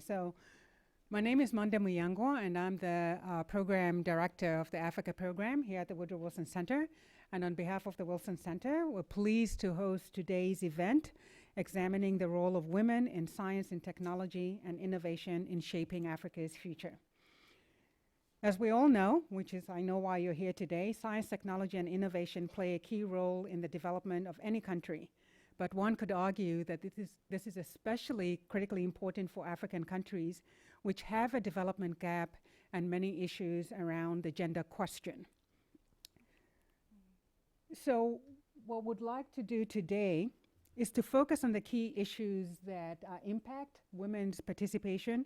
So my name is Manda Muyango, and I'm the program director of the Africa program here at the Woodrow Wilson Center. And on behalf of the Wilson Center, we're pleased to host today's event, examining the role of women in science and technology and innovation in shaping Africa's future. As we all know, which is I know why you're here today, science, technology, and innovation play a key role in the development of any country. But one could argue that this is especially critically important for African countries, which have a development gap and many issues around the gender question. So what we'd like to do today is to focus on the key issues that impact women's participation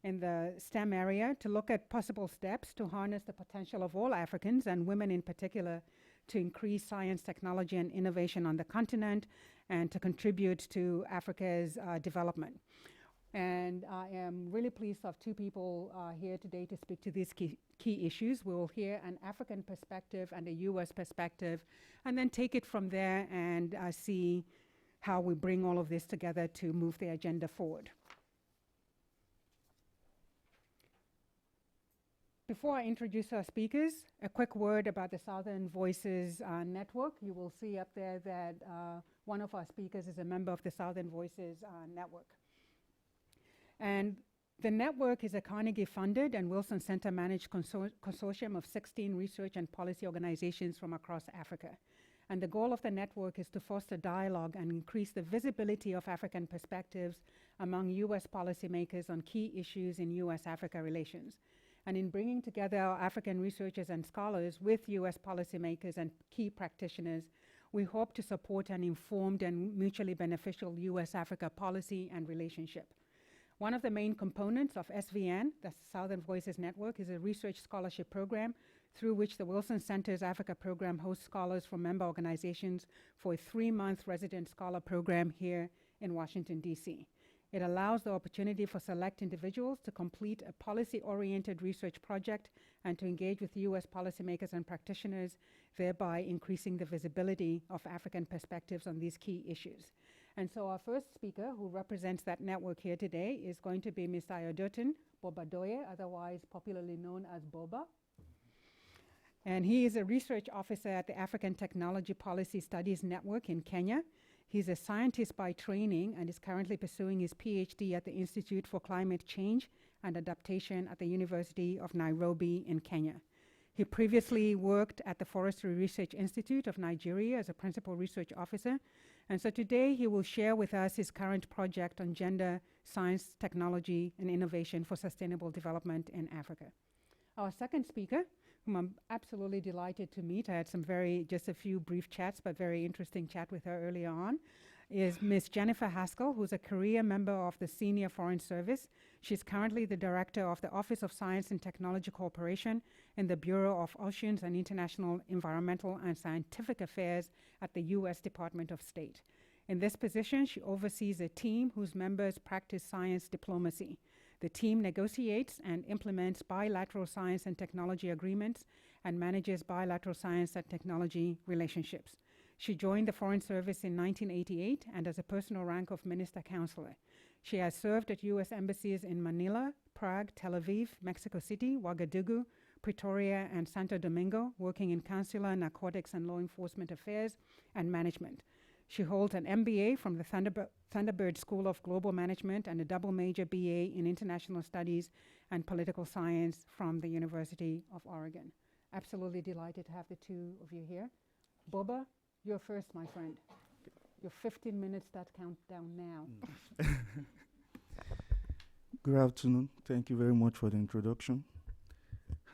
in the STEM area, to look at possible steps to harness the potential of all Africans, and women in particular, to increase science, technology, and innovation on the continent, and to contribute to Africa's development. And I am really pleased to have two people here today to speak to these key issues. We will hear an African perspective and a US perspective, and then take it from there and see how we bring all of this together to move the agenda forward. Before I introduce our speakers, a quick word about the Southern Voices Network. You will see up there that one of our speakers is a member of the Southern Voices Network. And the network is a Carnegie-funded and Wilson Center-managed consortium of 16 research and policy organizations from across Africa. And the goal of the network is to foster dialogue and increase the visibility of African perspectives among US policymakers on key issues in US-Africa relations. And in bringing together our African researchers and scholars with US policymakers and key practitioners, we hope to support an informed and mutually beneficial US-Africa policy and relationship. One of the main components of SVN, the Southern Voices Network, is a research scholarship program through which the Wilson Center's Africa program hosts scholars from member organizations for a 3-month resident scholar program here in Washington, DC. It allows the opportunity for select individuals to complete a policy-oriented research project and to engage with US policymakers and practitioners, thereby increasing the visibility of African perspectives on these key issues. And so our first speaker, who represents that network here today, is going to be Mr. Ayodotun Bobadoye, otherwise popularly known as Boba. And he is a research officer at the African Technology Policy Studies Network in Kenya. He's a scientist by training and is currently pursuing his PhD at the Institute for Climate Change and Adaptation at the University of Nairobi in Kenya. He previously worked at the Forestry Research Institute of Nigeria as a principal research officer. And so today he will share with us his current project on gender, science, technology, and innovation for sustainable development in Africa. Our second speaker, whom I'm absolutely delighted to meet, I had just a few brief chats, but very interesting chat with her earlier on, is Ms. Jennifer Haskell, who's a career member of the Senior Foreign Service. She's currently the director of the Office of Science and Technology Cooperation in the Bureau of Oceans and International Environmental and Scientific Affairs at the US Department of State. In this position, she oversees a team whose members practice science diplomacy. The team negotiates and implements bilateral science and technology agreements and manages bilateral science and technology relationships. She joined the Foreign Service in 1988 and has a personal rank of Minister Counselor. She has served at US embassies in Manila, Prague, Tel Aviv, Mexico City, Ouagadougou, Pretoria, and Santo Domingo, working in consular, narcotics, and law enforcement affairs and management. She holds an MBA from the Thunderbird School of Global Management and a double major BA in International Studies and Political Science from the University of Oregon. Absolutely delighted to have the two of you here. Boba, you're first, my friend. Your 15 minutes start countdown now. Good afternoon. Thank you very much for the introduction.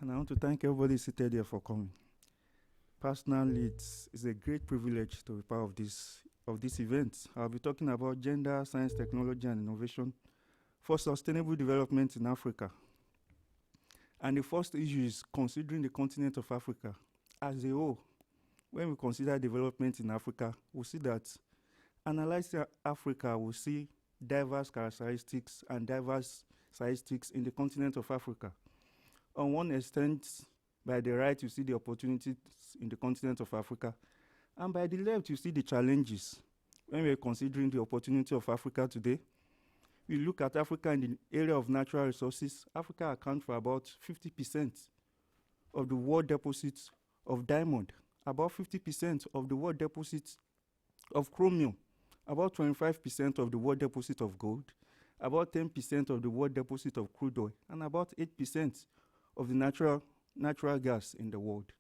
And I want to thank everybody seated here for coming. Personally, it's a great privilege to be part of this event. I'll be talking about gender, science, technology, and innovation for sustainable development in Africa. And the first issue is considering the continent of Africa as a whole. When we consider development in Africa, we see that analyzing Africa, we see diverse characteristics and diverse statistics in the continent of Africa. On one extent, by the right, you see the opportunities in the continent of Africa. And by the left, you see the challenges. When we're considering the opportunity of Africa today, We look at Africa in the area of natural resources. Africa accounts for about 50% of the world deposits of diamond, about 50% of the world deposits of chromium, about 25% of the world deposit of gold, about 10% of the world deposit of crude oil, and about 8% of the natural gas in the world.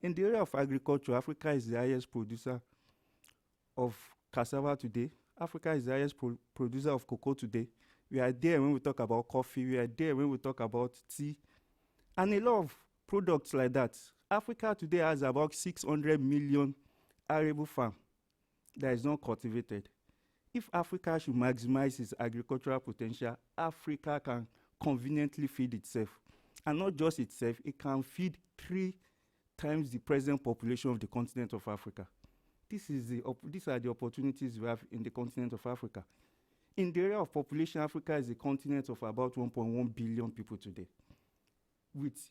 In the area of agriculture, Africa is the highest producer of cassava today. Africa is the highest producer of cocoa today. We are there when we talk about coffee. We are there when we talk about tea. And a lot of products like that. Africa today has about 600 million arable farm that is not cultivated. If Africa should maximize its agricultural potential, Africa can conveniently feed itself. And not just itself, it can feed 3 times the present population of the continent of Africa. These are the opportunities we have in the continent of Africa. In the area of population, Africa is a continent of about 1.1 billion people today, with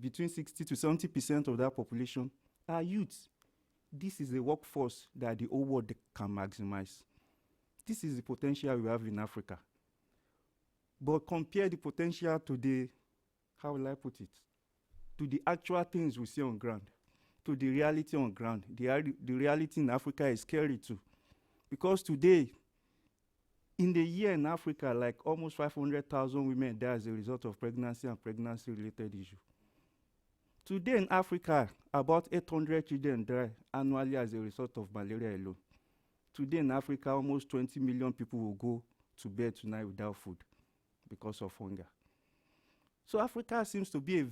between 60 to 70% of that population are youths. This is a workforce that the whole world can maximize. This is the potential we have in Africa. But compare the potential to the, how will I put it, to the actual things we see on ground, to the reality on ground. The reality in Africa is scary too. Because today, in the year in Africa, like almost 500,000 women die as a result of pregnancy and pregnancy-related issues. Today in Africa, about 800 children die annually as a result of malaria alone. Today in Africa, almost 20 million people will go to bed tonight without food because of hunger. So Africa seems to be a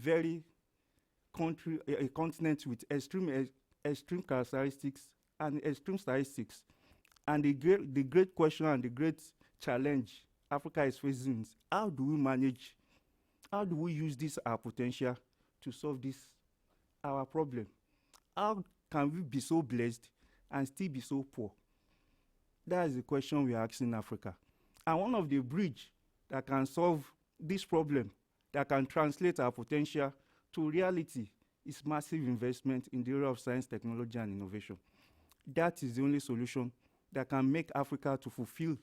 continent with extreme characteristics and extreme statistics. And the great question and the great challenge Africa is facing is, how do we use this our potential to solve this our problem? How can we be so blessed and still be so poor? That is the question we are asking Africa. And one of the bridge that can solve this problem, that can translate our potential to reality, is massive investment in the area of science, technology, and innovation. That is the only solution that can make Africa to fulfill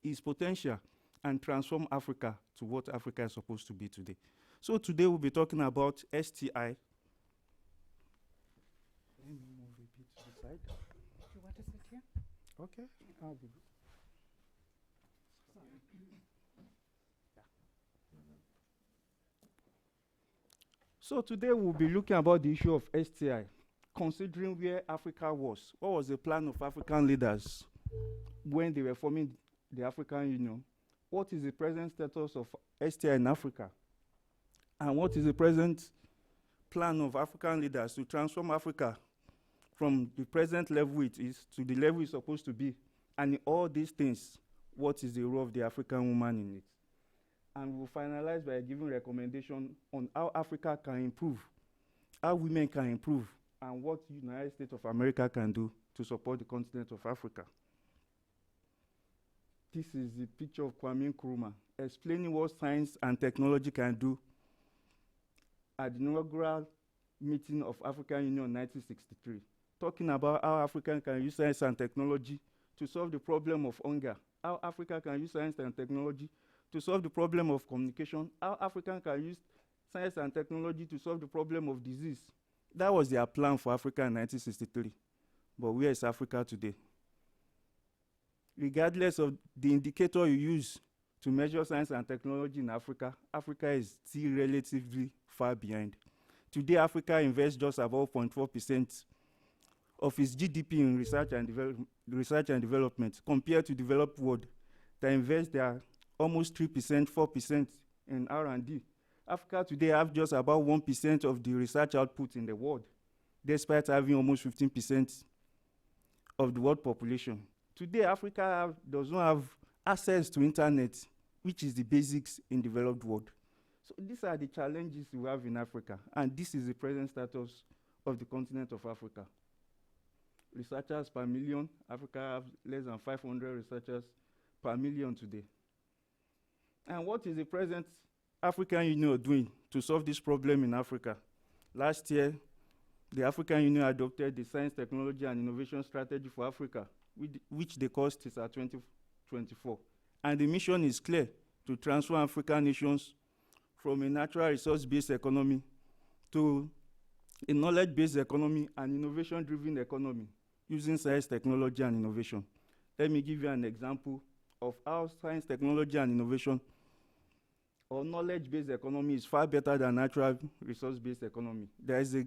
its potential and transform Africa to what Africa is supposed to be today. So today we'll be talking about STI. Let me move a bit to the side. Do you want to sit here? Okay, I'll be good. So today we'll be looking about the issue of STI, considering where Africa was. What was the plan of African leaders when they were forming the African Union? What is the present status of STI in Africa? And what is the present plan of African leaders to transform Africa from the present level it is to the level it's supposed to be? And in all these things, what is the role of the African woman in it? And we'll finalize by giving recommendations on how Africa can improve, how women can improve, and what the United States of America can do to support the continent of Africa. This is the picture of Kwame Nkrumah explaining what science and technology can do at the inaugural meeting of African Union in 1963, talking about how Africa can use science and technology to solve the problem of hunger, how Africa can use science and technology to solve the problem of communication, how Africa can use science and technology to solve the problem of disease. That was their plan for Africa in 1963. But where is Africa today? Regardless of the indicator you use to measure science and technology in Africa, Africa is still relatively far behind. Today, Africa invests just about 0.4% of its GDP in research and development, compared to the developed world that invest their almost 3%, 4% in R&D. Africa today has just about 1% of the research output in the world, despite having almost 15% of the world population. Today, Africa does not have access to internet, which is the basics in the developed world. So these are the challenges we have in Africa, and this is the present status of the continent of Africa. Researchers per million, Africa has less than 500 researchers per million today. And what is the present African Union doing to solve this problem in Africa? Last year, the African Union adopted the Science, Technology, and Innovation Strategy for Africa, which the cost is at 2024. And the mission is clear: to transform African nations from a natural resource-based economy to a knowledge-based economy and innovation-driven economy using science, technology, and innovation. Let me give you an example of how science, technology, and innovation or knowledge-based economy is far better than natural resource-based economy. There is a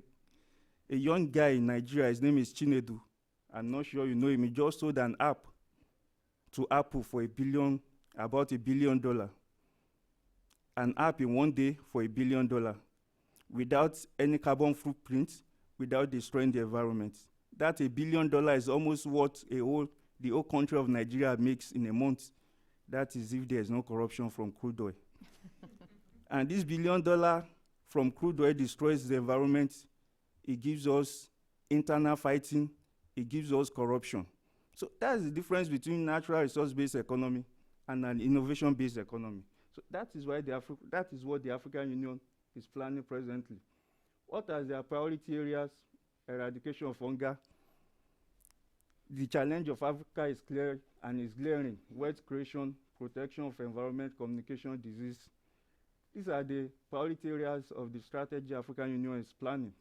young guy in Nigeria, his name is Chinedu. I'm not sure you know him. He just sold an app to Apple for about $1 billion. An app in one day for $1 billion without any carbon footprint, without destroying the environment. That $1 billion is almost what the whole country of Nigeria makes in a month. That is if there is no corruption from crude oil. And this $1 billion from crude oil destroys the environment. It gives us internal fighting. It gives us corruption. So that's the difference between natural resource-based economy and an innovation-based economy. So that is why that is what the African Union is planning presently. What are their priority areas? Eradication of hunger. The challenge of Africa is clear and is glaring: wealth creation, protection of environment, communication, disease. These are the priority areas of the strategy African Union is planning.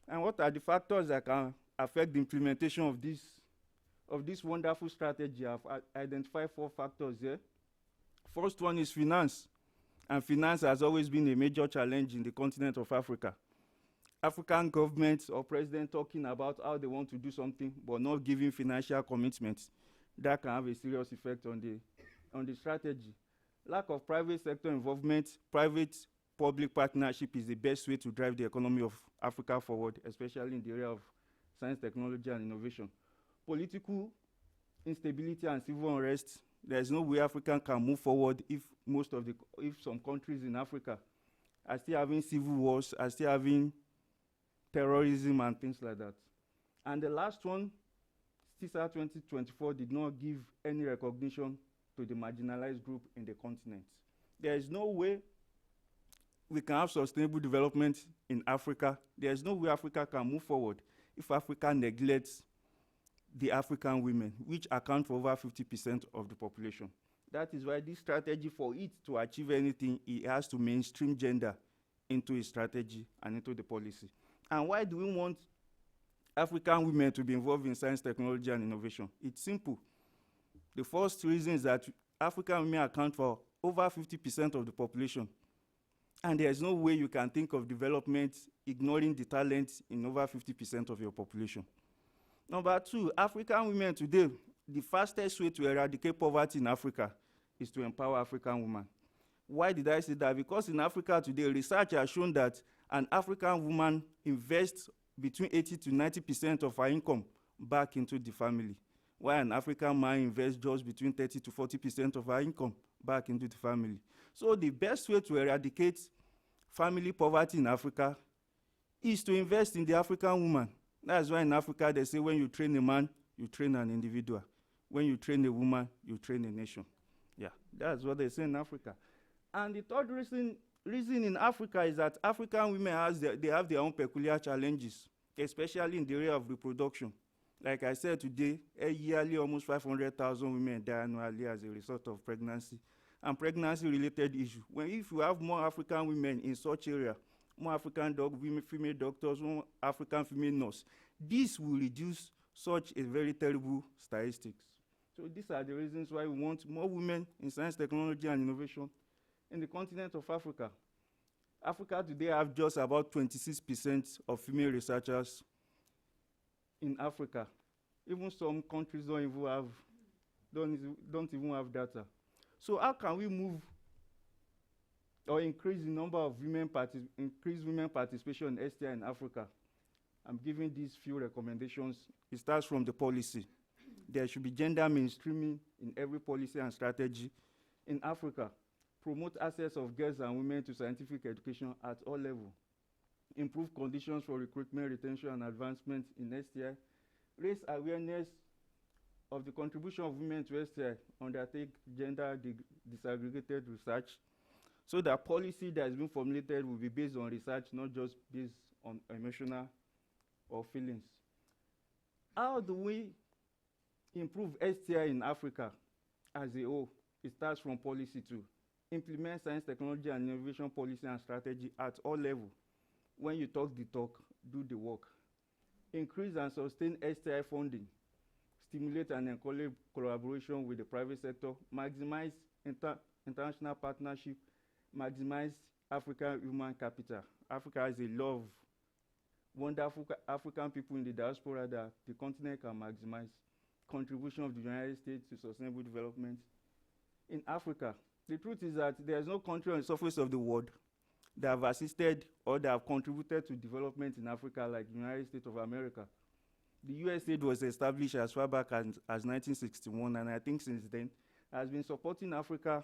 And what are the factors that can affect the implementation of this wonderful strategy? I've identified 4 factors here. First one is finance. And finance has always been a major challenge in the continent of Africa. African governments or presidents talking about how they want to do something but not giving financial commitments. That can have a serious effect on the strategy. Lack of private sector involvement, private-public partnership is the best way to drive the economy of Africa forward, especially in the area of science, technology, and innovation. Political instability and civil unrest. There is no way Africa can move forward if some countries in Africa are still having civil wars, are still having terrorism and things like that. And the last one, CISA 2024 did not give any recognition to the marginalized group in the continent. There is no way we can have sustainable development in Africa. There is no way Africa can move forward if Africa neglects the African women, which account for over 50% of the population. That is why this strategy, for it to achieve anything, it has to mainstream gender into its strategy and into the policy. And why do we want African women to be involved in science, technology, and innovation? It's simple. The first reason is that African women account for over 50% of the population. And there's no way you can think of development ignoring the talent in over 50% of your population. Number 2, African women today, the fastest way to eradicate poverty in Africa is to empower African women. Why did I say that? Because in Africa today, research has shown that an African woman invests between 80 to 90% of her income back into the family, while an African man invests just between 30 to 40% of her income back into the family. So the best way to eradicate family poverty in Africa is to invest in the African woman. That's why in Africa they say when you train a man, you train an individual. When you train a woman, you train a nation. Yeah, that's what they say in Africa. And the third reason in Africa is that African women have their own peculiar challenges, especially in the area of reproduction. Like I said today, yearly almost 500,000 women die annually as a result of pregnancy and pregnancy-related issues. If you have more African women in such area, more African female doctors, more African female nurses, this will reduce such a very terrible statistics. So these are the reasons why we want more women in science, technology, and innovation in the continent of Africa. Africa today have just about 26% of female researchers in Africa. Even some countries don't even have data. So how can we move or increase the number of women participation in STI in Africa? I'm giving these few recommendations. It starts from the policy. There should be gender mainstreaming in every policy and strategy in Africa. Promote access of girls and women to scientific education at all levels. Improve conditions for recruitment, retention, and advancement in STI. Raise awareness of the contribution of women to STI. Undertake gender disaggregated research, so that policy that has been formulated will be based on research, not just based on emotional or feelings. How do we improve STI in Africa as a whole. It starts from policy too. Implement science, technology, and innovation policy and strategy at all levels. When you talk the talk, do the work. Increase and sustain STI funding. Stimulate and encourage collaboration with the private sector. Maximize international partnership. Maximize African human capital. Africa has a lot of wonderful African people in the diaspora that the continent can maximize. Contribution of the United States to sustainable development. In Africa, the truth is that there is no country on the surface of the world that have assisted or that have contributed to development in Africa like the United States of America. The USAID was established as far back as 1961, and I think since then has been supporting Africa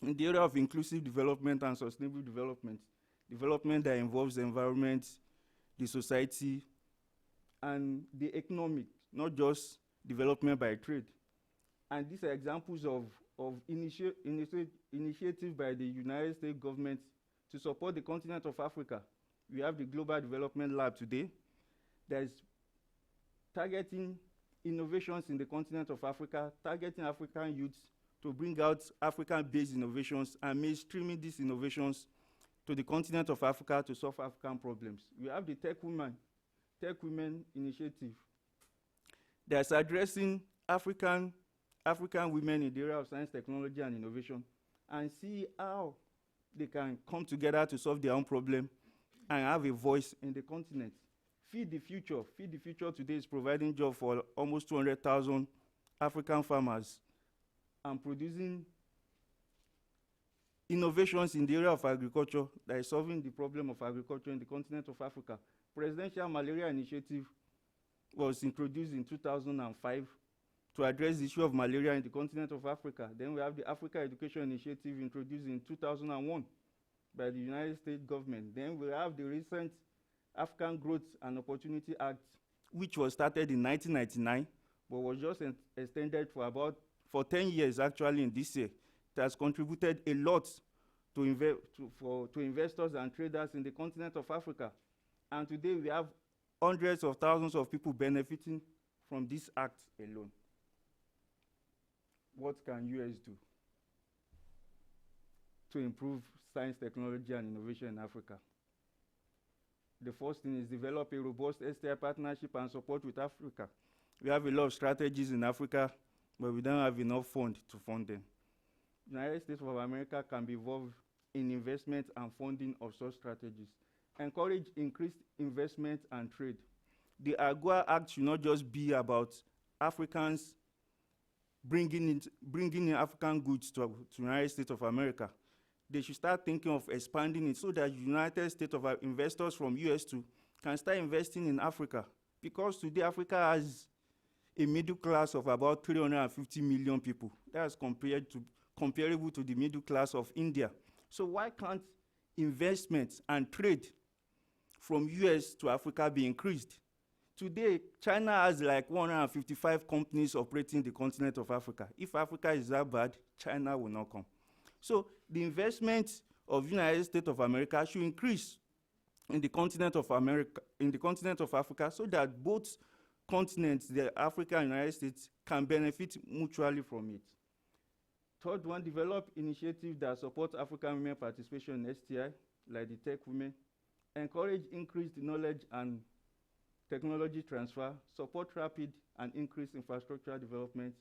in the area of inclusive development and sustainable development, development that involves the environment, the society, and the economic, not just development by trade. And these are examples of initiatives by the United States government to support the continent of Africa. We have the Global Development Lab today that is targeting innovations in the continent of Africa, targeting African youths to bring out African-based innovations and mainstreaming these innovations to the continent of Africa to solve African problems. We have the Tech Women Initiative that's addressing African women in the area of science, technology, and innovation, and see how they can come together to solve their own problem and have a voice in the continent. Feed the Future. Feed the Future today is providing jobs for almost 200,000 African farmers and producing innovations in the area of agriculture that is solving the problem of agriculture in the continent of Africa. Presidential Malaria Initiative was introduced in 2005 to address the issue of malaria in the continent of Africa. Then we have the Africa Education Initiative introduced in 2001 by the United States government. Then we have the recent African Growth and Opportunity Act, which was started in 1999, but was just extended for 10 years actually in this year. It has contributed a lot to investors and traders in the continent of Africa. And today we have hundreds of thousands of people benefiting from this act alone. What can US do to improve science, technology, and innovation in Africa? The first thing is develop a robust STI partnership and support with Africa. We have a lot of strategies in Africa, but we don't have enough funds to fund them. The United States of America can be involved in investment and funding of such strategies. Encourage increased investment and trade. The AGOA Act should not just be about Africans bringing in African goods to the United States of America. They should start thinking of expanding it so that United States of investors from US too can start investing in Africa. Because today Africa has a middle class of about 350 million people. That's comparable to the middle class of India. So why can't investment and trade from US to Africa be increased? Today, China has like 155 companies operating the continent of Africa. If Africa is that bad, China will not come. So the investment of the United States of America should increase in the continent of Africa, so that both continents, the Africa and United States, can benefit mutually from it. Third one, develop initiatives that support African women participation in STI, like the Tech Women. Encourage increased knowledge and technology transfer, support rapid and increased infrastructure development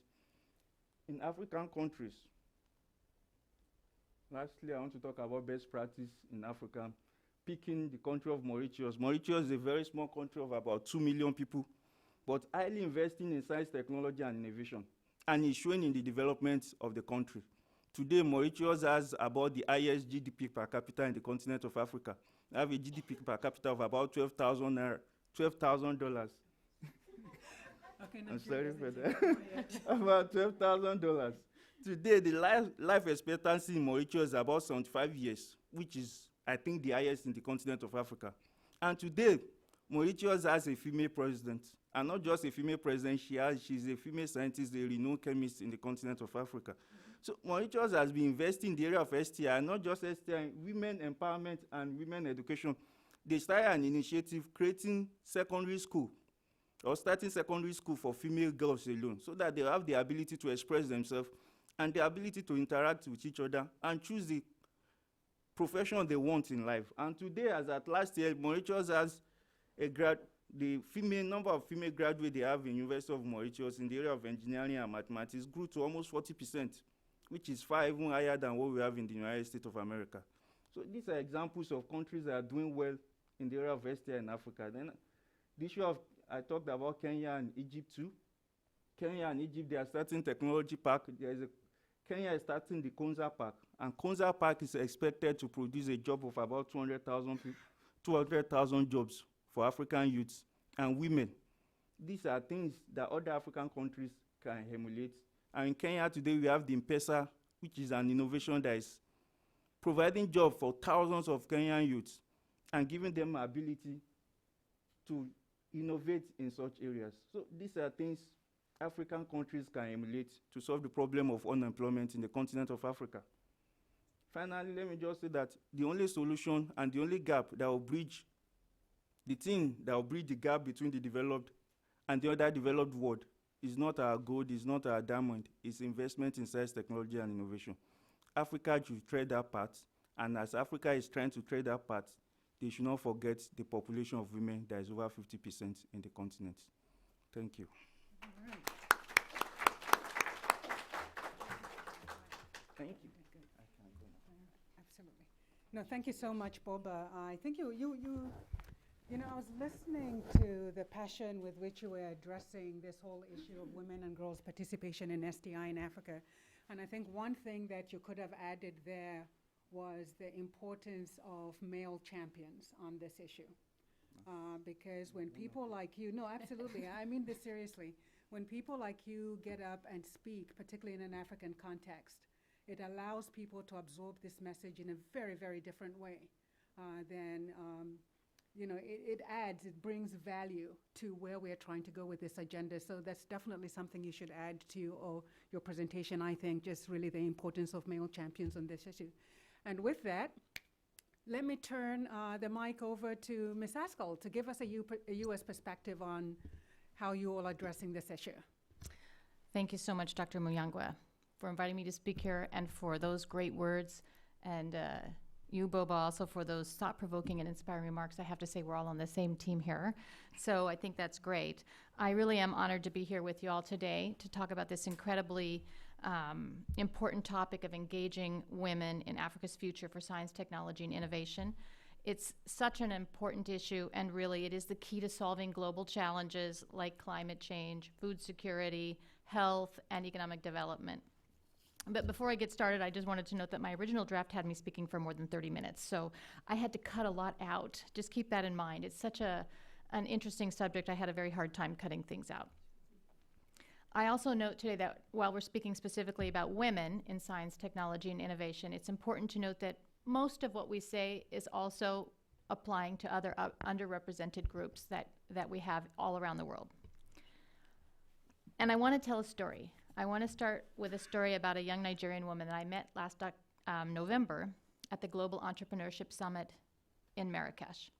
in African countries. Lastly, I want to talk about best practice in Africa. Picking the country of Mauritius. Mauritius is a very small country of about 2 million people, but highly investing in science, technology, and innovation, and is showing in the development of the country. Today, Mauritius has about the highest GDP per capita in the continent of Africa. They have a GDP per capita of about $12,000. Okay, I'm sorry for that. About $12,000. Today, the life expectancy in Mauritius is about 75 years, which is, I think, the highest in the continent of Africa. And today, Mauritius has a female president. And not just a female president, she's a female scientist, a renowned chemist in the continent of Africa. So Mauritius has been investing in the area of STI, not just STI, women empowerment and women education. They started an initiative creating secondary school or starting secondary school for female girls alone, so that they have the ability to express themselves and the ability to interact with each other and choose the profession they want in life. And today, as at last year, Mauritius has the number of female graduates they have in University of Mauritius in the area of engineering and mathematics grew to almost 40%, which is far even higher than what we have in the United States of America. So these are examples of countries that are doing well in the area of STI in Africa. Then the issue of, I talked about Kenya and Egypt too. Kenya and Egypt, they are starting technology park. Kenya is starting the Konza Park, and Konza Park is expected to produce a job of about 200,000 jobs for African youths and women. These are things that other African countries can emulate. And in Kenya today, we have the M-Pesa, which is an innovation that is providing jobs for thousands of Kenyan youths and giving them ability to innovate in such areas. So these are things African countries can emulate to solve the problem of unemployment in the continent of Africa. Finally, let me just say that the only solution and the only gap that will bridge, the thing that will bridge the gap between the developed and the other developed world is not our gold, is not our diamond, it's investment in science, technology, and innovation. Africa should tread that path, and as Africa is trying to tread that path, they should not forget the population of women that is over 50% in the continent. Thank you. All right. Thank you. Good. Absolutely. No, thank you so much, Boba. I think you know, I was listening to the passion with which you were addressing this whole issue of women and girls' participation in STI in Africa. And I think one thing that you could have added there was the importance of male champions on this issue. Because when people like you, no, absolutely, I mean this seriously, when people like you get up and speak, particularly in an African context, it allows people to absorb this message in a very, very different way than, you know, it brings value to where we're trying to go with this agenda. So that's definitely something you should add to your presentation, I think, just really the importance of male champions on this issue. And with that, let me turn the mic over to Ms. Haskell to give us a U.S. perspective on how you all are addressing this issue. Thank you so much, Dr. Muyangwa, for inviting me to speak here and for those great words, and you, Boba, also for those thought-provoking and inspiring remarks. I have to say we're all on the same team here, so I think that's great. I really am honored to be here with you all today to talk about this incredibly important topic of engaging women in Africa's future for science, technology, and innovation. It's such an important issue, and really it is the key to solving global challenges like climate change, food security, health, and economic development. But before I get started, I just wanted to note that my original draft had me speaking for more than 30 minutes, so I had to cut a lot out. Just keep that in mind. It's such an interesting subject, I had a very hard time cutting things out. I also note today that while we're speaking specifically about women in science, technology, and innovation, it's important to note that most of what we say is also applying to other underrepresented groups that we have all around the world. And I want to tell a story. I want to start with a story about a young Nigerian woman that I met last November at the Global Entrepreneurship Summit in Marrakesh.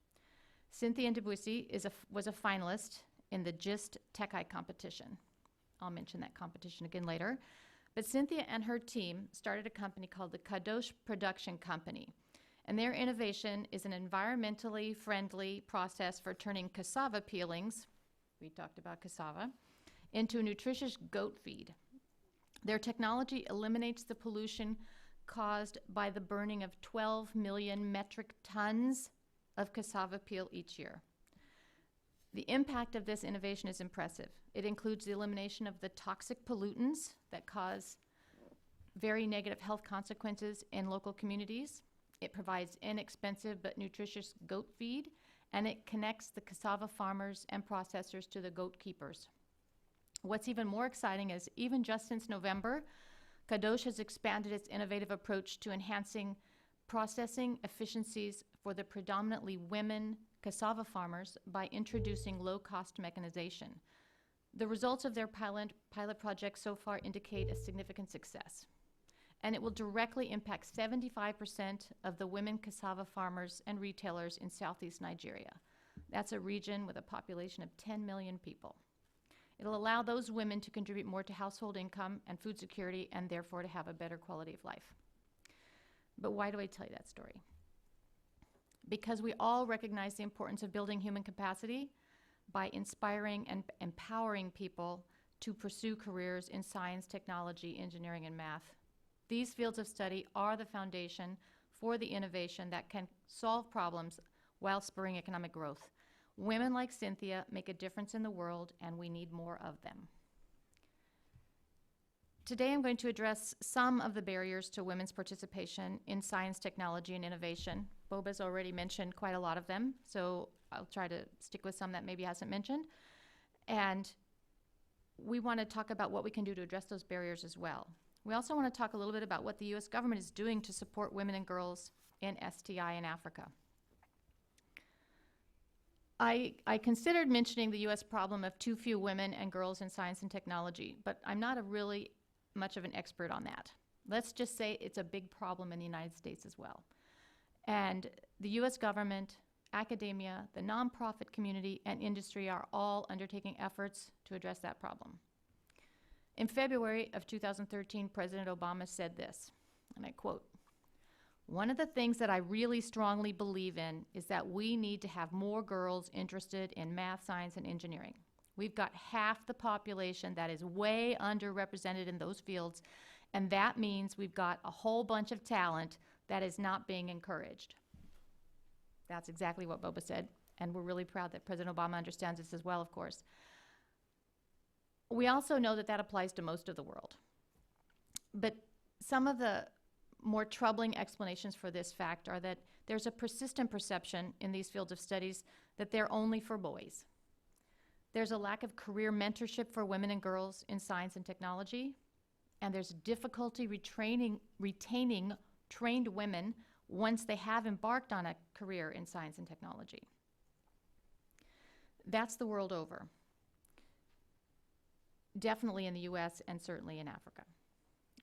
Cynthia Ndubuisi was a finalist in the GIST Tech Eye competition. I'll mention that competition again later. But Cynthia and her team started a company called the Kadosh Production Company. And their innovation is an environmentally friendly process for turning cassava peelings, we talked about cassava, into nutritious goat feed. Their technology eliminates the pollution caused by the burning of 12 million metric tons of cassava peel each year. The impact of this innovation is impressive. It includes the elimination of the toxic pollutants that cause very negative health consequences in local communities. It provides inexpensive but nutritious goat feed, and it connects the cassava farmers and processors to the goat keepers. What's even more exciting is even just since November, Kadosh has expanded its innovative approach to enhancing processing efficiencies for the predominantly women cassava farmers by introducing low-cost mechanization. The results of their pilot project so far indicate a significant success, and it will directly impact 75% of the women cassava farmers and retailers in Southeast Nigeria. That's a region with a population of 10 million people. It'll allow those women to contribute more to household income and food security and therefore to have a better quality of life. But why do I tell you that story? Because we all recognize the importance of building human capacity by inspiring and empowering people to pursue careers in science, technology, engineering, and math. These fields of study are the foundation for the innovation that can solve problems while spurring economic growth. Women like Cynthia make a difference in the world, and we need more of them. Today I'm going to address some of the barriers to women's participation in science, technology, and innovation. Boba's already mentioned quite a lot of them, so I'll try to stick with some that maybe hasn't mentioned. And we want to talk about what we can do to address those barriers as well. We also want to talk a little bit about what the U.S. government is doing to support women and girls in STI in Africa. I considered mentioning the U.S. problem of too few women and girls in science and technology, but I'm not really much of an expert on that. Let's just say it's a big problem in the United States as well. And the U.S. government, academia, the nonprofit community, and industry are all undertaking efforts to address that problem. In February of 2013, President Obama said this, and I quote, "One of the things that I really strongly believe in is that we need to have more girls interested in math, science, and engineering. We've got half the population that is way underrepresented in those fields, and that means we've got a whole bunch of talent that is not being encouraged." That's exactly what Boba said, and we're really proud that President Obama understands this as well, of course. We also know that that applies to most of the world. But some of the more troubling explanations for this fact are that there's a persistent perception in these fields of studies that they're only for boys. There's a lack of career mentorship for women and girls in science and technology, and there's difficulty retaining trained women once they have embarked on a career in science and technology. That's the world over. Definitely in the US and certainly in Africa.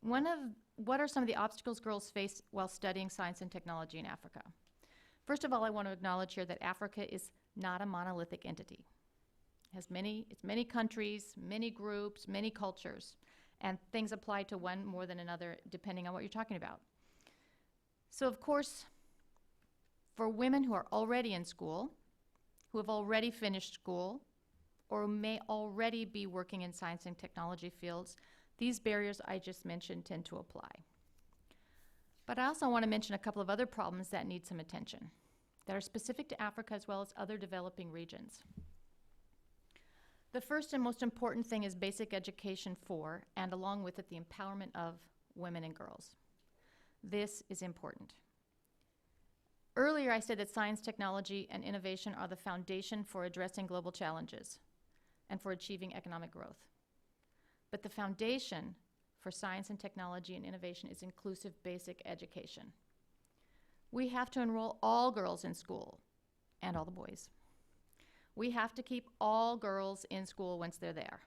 What are some of the obstacles girls face while studying science and technology in Africa? First of all, I want to acknowledge here that Africa is not a monolithic entity. It's many countries, many groups, many cultures, and things apply to one more than another depending on what you're talking about. So of course, for women who are already in school, who have already finished school, or may already be working in science and technology fields, these barriers I just mentioned tend to apply. But I also want to mention a couple of other problems that need some attention, that are specific to Africa as well as other developing regions. The first and most important thing is basic education for, and along with it, the empowerment of women and girls. This is important. Earlier, I said that science, technology, and innovation are the foundation for addressing global challenges and for achieving economic growth. But the foundation for science and technology and innovation is inclusive basic education. We have to enroll all girls in school, and all the boys. We have to keep all girls in school once they're there,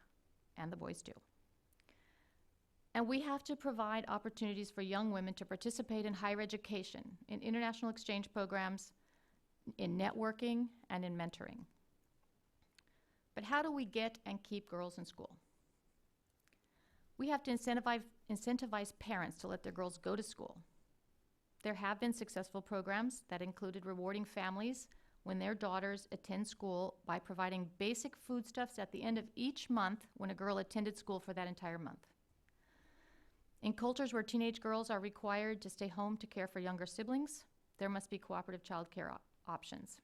and the boys do. And we have to provide opportunities for young women to participate in higher education, in international exchange programs, in networking, and in mentoring. But how do we get and keep girls in school? We have to incentivize parents to let their girls go to school. There have been successful programs that included rewarding families when their daughters attend school by providing basic foodstuffs at the end of each month when a girl attended school for that entire month. In cultures where teenage girls are required to stay home to care for younger siblings, there must be cooperative child care options.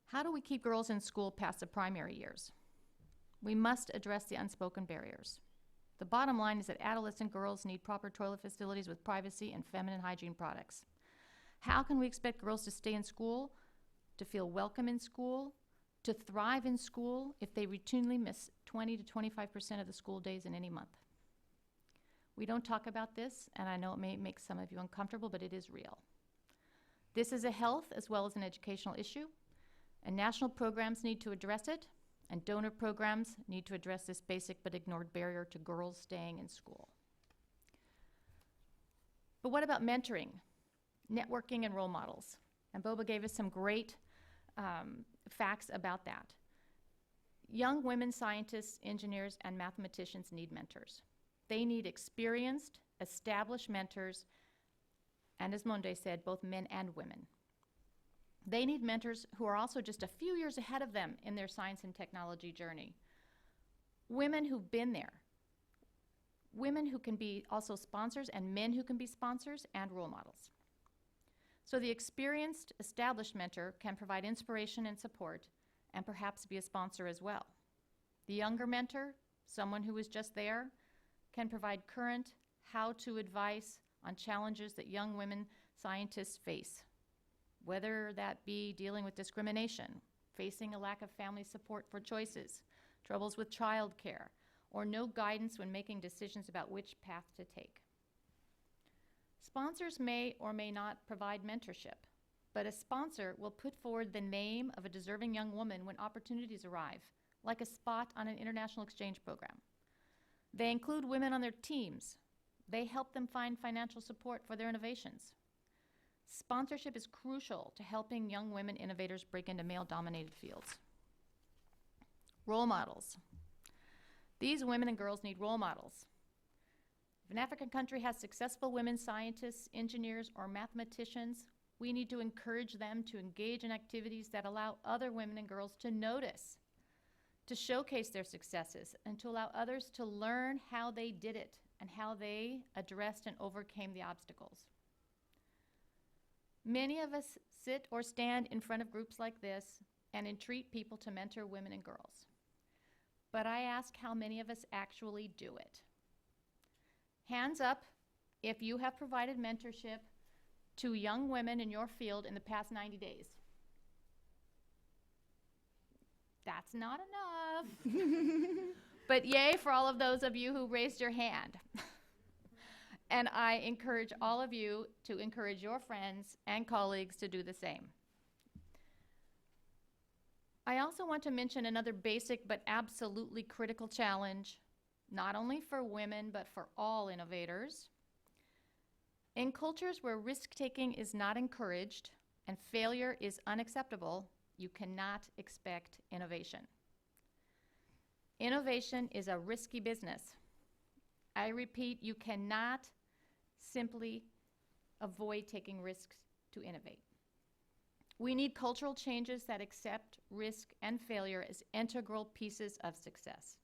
How do we keep girls in school past the primary years? We must address the unspoken barriers. The bottom line is that adolescent girls need proper toilet facilities with privacy and feminine hygiene products. How can we expect girls to stay in school, to feel welcome in school, to thrive in school if they routinely miss 20 to 25% of the school days in any month? We don't talk about this, and I know it may make some of you uncomfortable, but it is real. This is a health as well as an educational issue, and national programs need to address it, and donor programs need to address this basic but ignored barrier to girls staying in school. But what about mentoring, networking, and role models? And Boba gave us some great facts about that. Young women scientists, engineers, and mathematicians need mentors. They need experienced, established mentors, and as Monde said, both men and women. They need mentors who are also just a few years ahead of them in their science and technology journey. Women who've been there. Women who can be also sponsors, and men who can be sponsors and role models. So the experienced, established mentor can provide inspiration and support, and perhaps be a sponsor as well. The younger mentor, someone who is just there, can provide current how-to advice on challenges that young women scientists face, whether that be dealing with discrimination, facing a lack of family support for choices, troubles with childcare, or no guidance when making decisions about which path to take. Sponsors may or may not provide mentorship, but a sponsor will put forward the name of a deserving young woman when opportunities arrive, like a spot on an international exchange program. They include women on their teams. They help them find financial support for their innovations. Sponsorship is crucial to helping young women innovators break into male-dominated fields. Role models. These women and girls need role models. If an African country has successful women scientists, engineers, or mathematicians, we need to encourage them to engage in activities that allow other women and girls to notice, to showcase their successes, and to allow others to learn how they did it and how they addressed and overcame the obstacles. Many of us sit or stand in front of groups like this and entreat people to mentor women and girls. But I ask how many of us actually do it. Hands up if you have provided mentorship to young women in your field in the past 90 days. That's not enough. But yay for all of those of you who raised your hand. And I encourage all of you to encourage your friends and colleagues to do the same. I also want to mention another basic but absolutely critical challenge, not only for women but for all innovators. In cultures where risk-taking is not encouraged and failure is unacceptable, you cannot expect innovation. Innovation is a risky business. I repeat, you cannot simply avoid taking risks to innovate. We need cultural changes that accept risk and failure as integral pieces of success.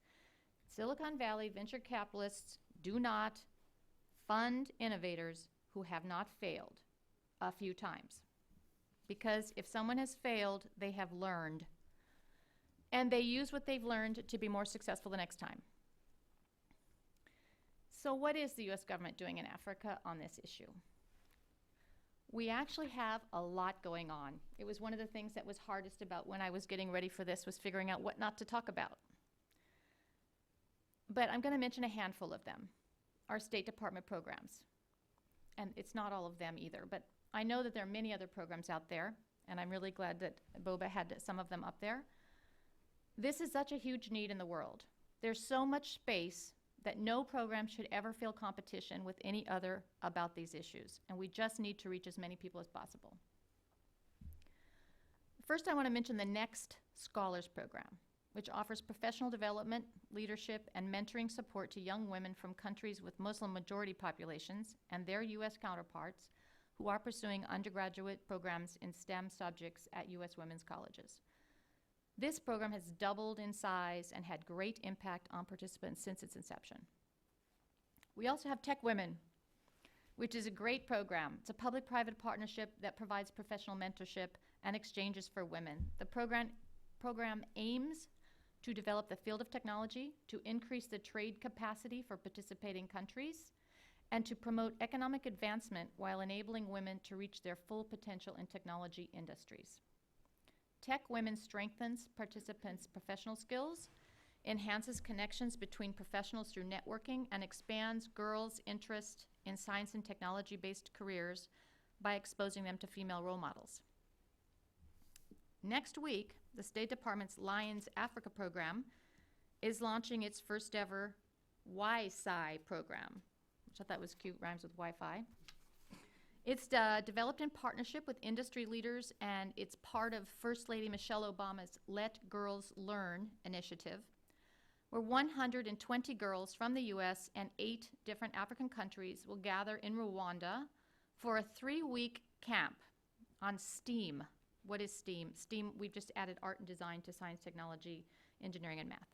Silicon Valley venture capitalists do not fund innovators who have not failed a few times. Because if someone has failed, they have learned. And they use what they've learned to be more successful the next time. So what is the US government doing in Africa on this issue? We actually have a lot going on. It was one of the things that was hardest about when I was getting ready for this, was figuring out what not to talk about. But I'm going to mention a handful of them. Our State Department programs. And it's not all of them either, but I know that there are many other programs out there, and I'm really glad that Boba had some of them up there. This is such a huge need in the world. There's so much space that no program should ever feel competition with any other about these issues, and we just need to reach as many people as possible. First, I want to mention the Next Scholars Program, which offers professional development, leadership, and mentoring support to young women from countries with Muslim majority populations and their U.S. counterparts who are pursuing undergraduate programs in STEM subjects at U.S. women's colleges. This program has doubled in size and had great impact on participants since its inception. We also have Tech Women, which is a great program. It's a public-private partnership that provides professional mentorship and exchanges for women. The program aims to develop the field of technology, to increase the trade capacity for participating countries, and to promote economic advancement while enabling women to reach their full potential in technology industries. Tech Women strengthens participants' professional skills, enhances connections between professionals through networking, and expands girls' interest in science and technology-based careers by exposing them to female role models. Next week, the State Department's Lions Africa program is launching its first ever Y-Sci program, which I thought was cute, rhymes with Wi-Fi. It's developed in partnership with industry leaders, and it's part of First Lady Michelle Obama's Let Girls Learn initiative, where 120 girls from the U.S. and 8 different African countries will gather in Rwanda for a 3-week camp on STEAM. What is STEAM? STEAM, we've just added art and design to science, technology, engineering, and math.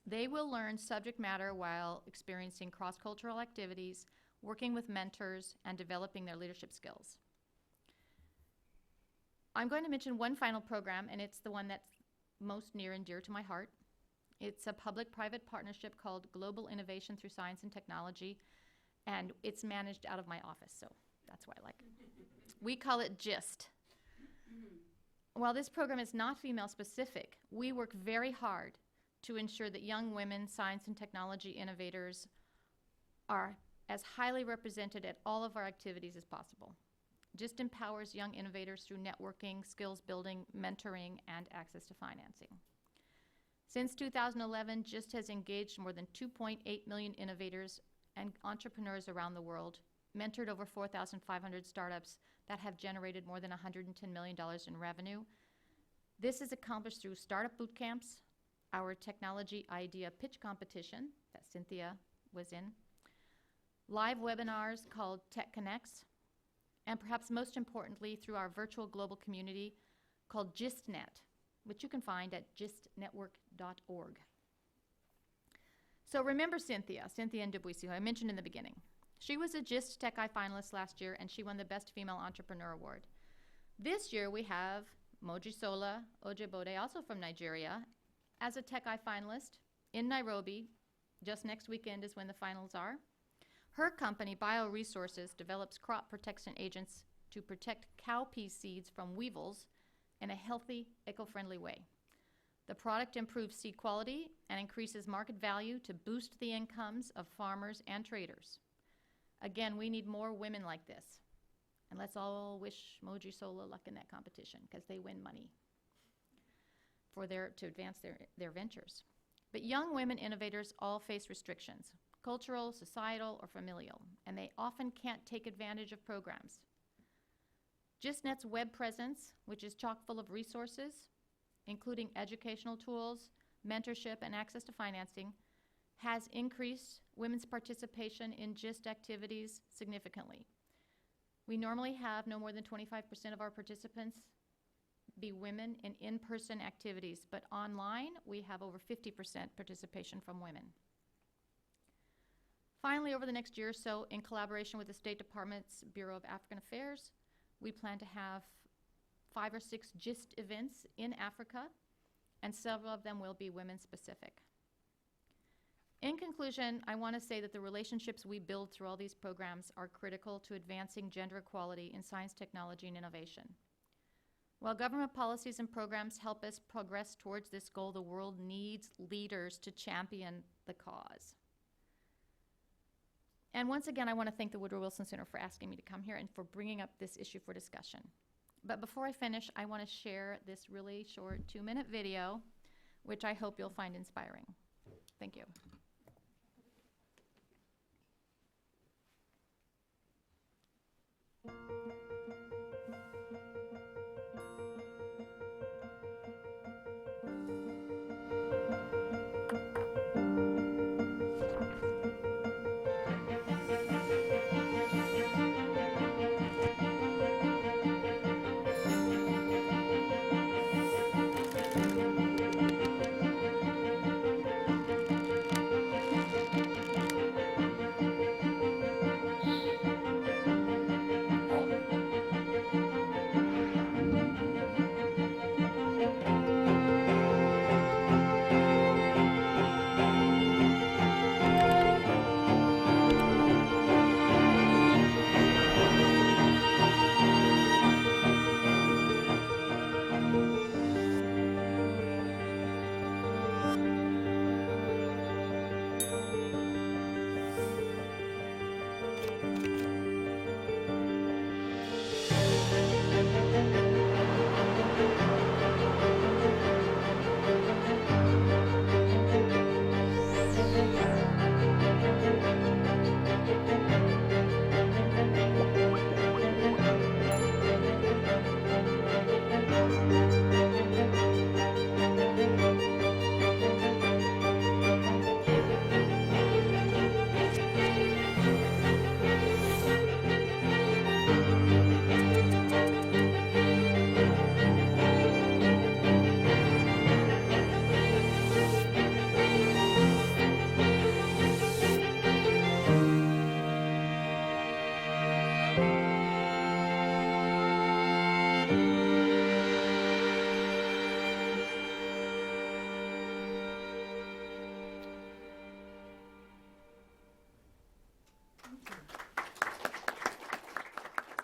They will learn subject matter while experiencing cross-cultural activities, working with mentors, and developing their leadership skills. I'm going to mention one final program, and it's the one that's most near and dear to my heart. It's a public-private partnership called Global Innovation Through Science and Technology, and it's managed out of my office, so that's why I like it. We call it GIST. While this program is not female-specific, we work very hard to ensure that young women science and technology innovators are as highly represented at all of our activities as possible. GIST empowers young innovators through networking, skills building, mentoring, and access to financing. Since 2011, GIST has engaged more than 2.8 million innovators and entrepreneurs around the world, mentored over 4,500 startups that have generated more than $110 million in revenue. This is accomplished through startup boot camps, our technology idea pitch competition that Cynthia was in, live webinars called Tech Connects, and perhaps most importantly, through our virtual global community called GISTNet, which you can find at gistnetwork.org. So remember Cynthia Ndubuisi, who I mentioned in the beginning. She was a GIST Tech Eye finalist last year, and she won the Best Female Entrepreneur Award. This year we have Mojisola Ojebode, also from Nigeria, as a Tech Eye finalist in Nairobi. Just next weekend is when the finals are. Her company, Bioresources, develops crop protection agents to protect cowpea seeds from weevils in a healthy, eco-friendly way. The product improves seed quality and increases market value to boost the incomes of farmers and traders. Again, we need more women like this. And let's all wish Mojisola luck in that competition, because they win money to advance their ventures. But young women innovators all face restrictions, cultural, societal, or familial, and they often can't take advantage of programs. GISTNet's web presence, which is chock full of resources, including educational tools, mentorship, and access to financing, has increased women's participation in GIST activities significantly. We normally have no more than 25% of our participants be women in in-person activities, but online we have over 50% participation from women. Finally, over the next year or so, in collaboration with the State Department's Bureau of African Affairs, we plan to have 5 or 6 GIST events in Africa, and several of them will be women-specific. In conclusion, I want to say that the relationships we build through all these programs are critical to advancing gender equality in science, technology, and innovation. While government policies and programs help us progress towards this goal, the world needs leaders to champion the cause. And once again, I want to thank the Woodrow Wilson Center for asking me to come here and for bringing up this issue for discussion. But before I finish, I want to share this really short 2-minute video, which I hope you'll find inspiring. Thank you.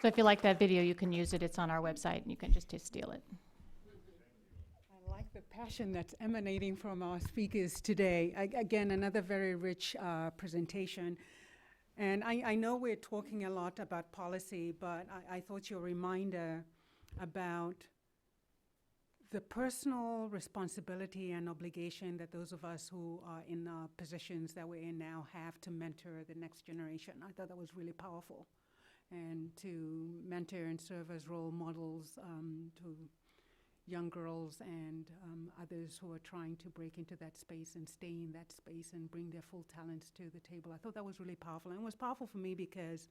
So if you like that video, you can use it. It's on our website, and you can just steal it. I like the passion that's emanating from our speakers today. Again, another very rich presentation. And I know we're talking a lot about policy, but I thought your reminder about the personal responsibility and obligation that those of us who are in positions that we're in now have to mentor the next generation. I thought that was really powerful. And to mentor and serve as role models to young girls and others who are trying to break into that space and stay in that space and bring their full talents to the table. I thought that was really powerful. And it was powerful for me because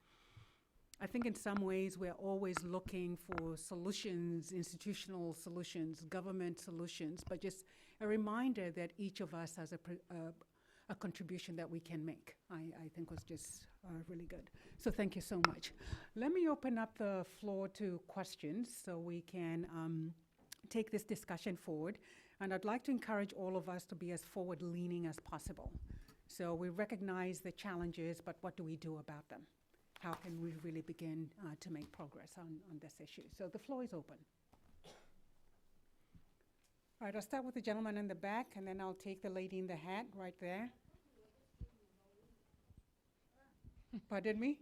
I think in some ways we're always looking for solutions, institutional solutions, government solutions, but just a reminder that each of us has a contribution that we can make, I think was just really good. So thank you so much. Let me open up the floor to questions so we can take this discussion forward. And I'd like to encourage all of us to be as forward-leaning as possible. So we recognize the challenges, but what do we do about them? How can we really begin to make progress on this issue? So the floor is open. All right, I'll start with the gentleman in the back, and then I'll take the lady in the hat right there. Pardon me?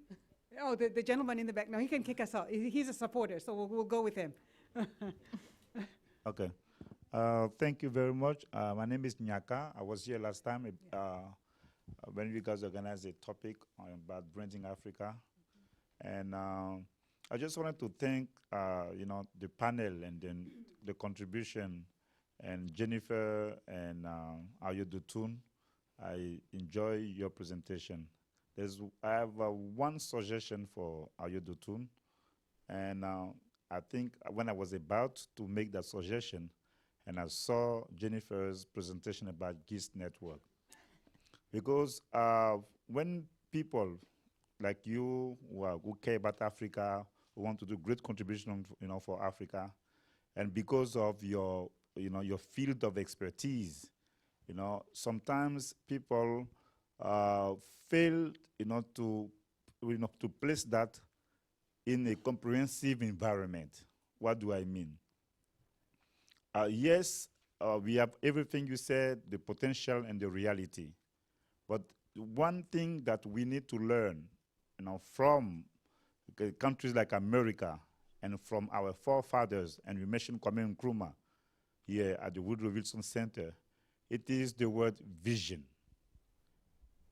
Oh, the gentleman in the back. No, he can kick us out. He's a supporter, so we'll go with him. Okay. Thank you very much. My name is Nyaka. I was here last time when you guys organized a topic about branding Africa. And I just wanted to thank, the panel and then the contribution and Jennifer and Ayodotun. I enjoy your presentation. I have one suggestion for Ayodotun. And I think when I was about to make that suggestion, and I saw Jennifer's presentation about GIST network, because when people like you who care about Africa, who want to do great contribution, for Africa, and because of your field of expertise, sometimes people fail, to place that in a comprehensive environment. What do I mean? Yes, we have everything you said, the potential and the reality. But one thing that we need to learn, from countries like America and from our forefathers, and we mentioned Kwame Nkrumah here at the Woodrow Wilson Center, it is the word vision.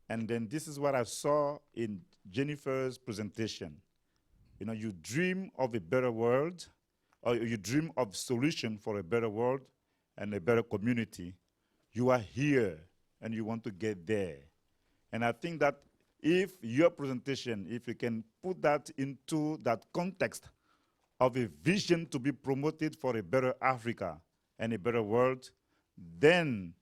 And then this is what I saw in Jennifer's presentation. You dream of a better world, or you dream of solution for a better world and a better community. You are here and you want to get there. And I think that if your presentation, if you can put that into that context of a vision to be promoted for a better Africa and a better world, then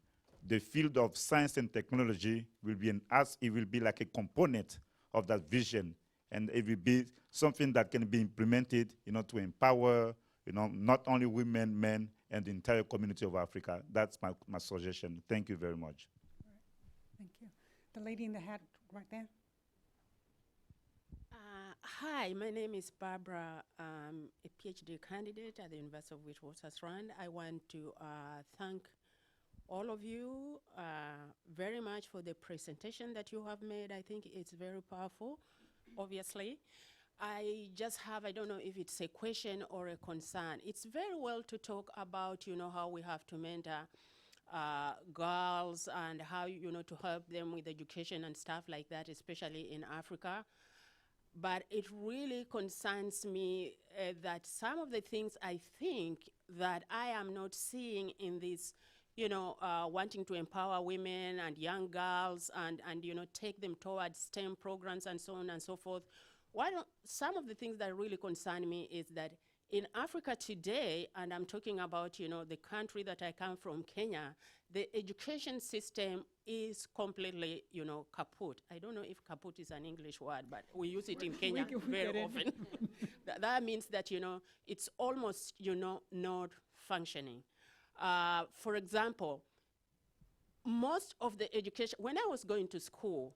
the field of science and technology will be it will be like a component of that vision, and it will be something that can be implemented, to empower, not only women, men, and the entire community of Africa. That's my suggestion. Thank you very much. All right. Thank you. The lady in the hat right there. Hi, my name is Barbara. I'm a PhD candidate at the University of Witwatersrand. I want to thank all of you very much for the presentation that you have made. I think it's very powerful, obviously. I just have, I don't know if it's a question or a concern. It's very well to talk about, how we have to mentor girls and how, to help them with education and stuff like that, especially in Africa. But it really concerns me that some of the things I think that I am not seeing in this, wanting to empower women and young girls and take them towards STEM programs and so on and so forth. Some of the things that really concern me is that in Africa today, and I'm talking about, the country that I come from, Kenya, the education system is completely, kaput. I don't know if kaput is an English word, but we use it in Kenya very often. That means that, it's almost, not functioning. For example, most of the education, when I was going to school,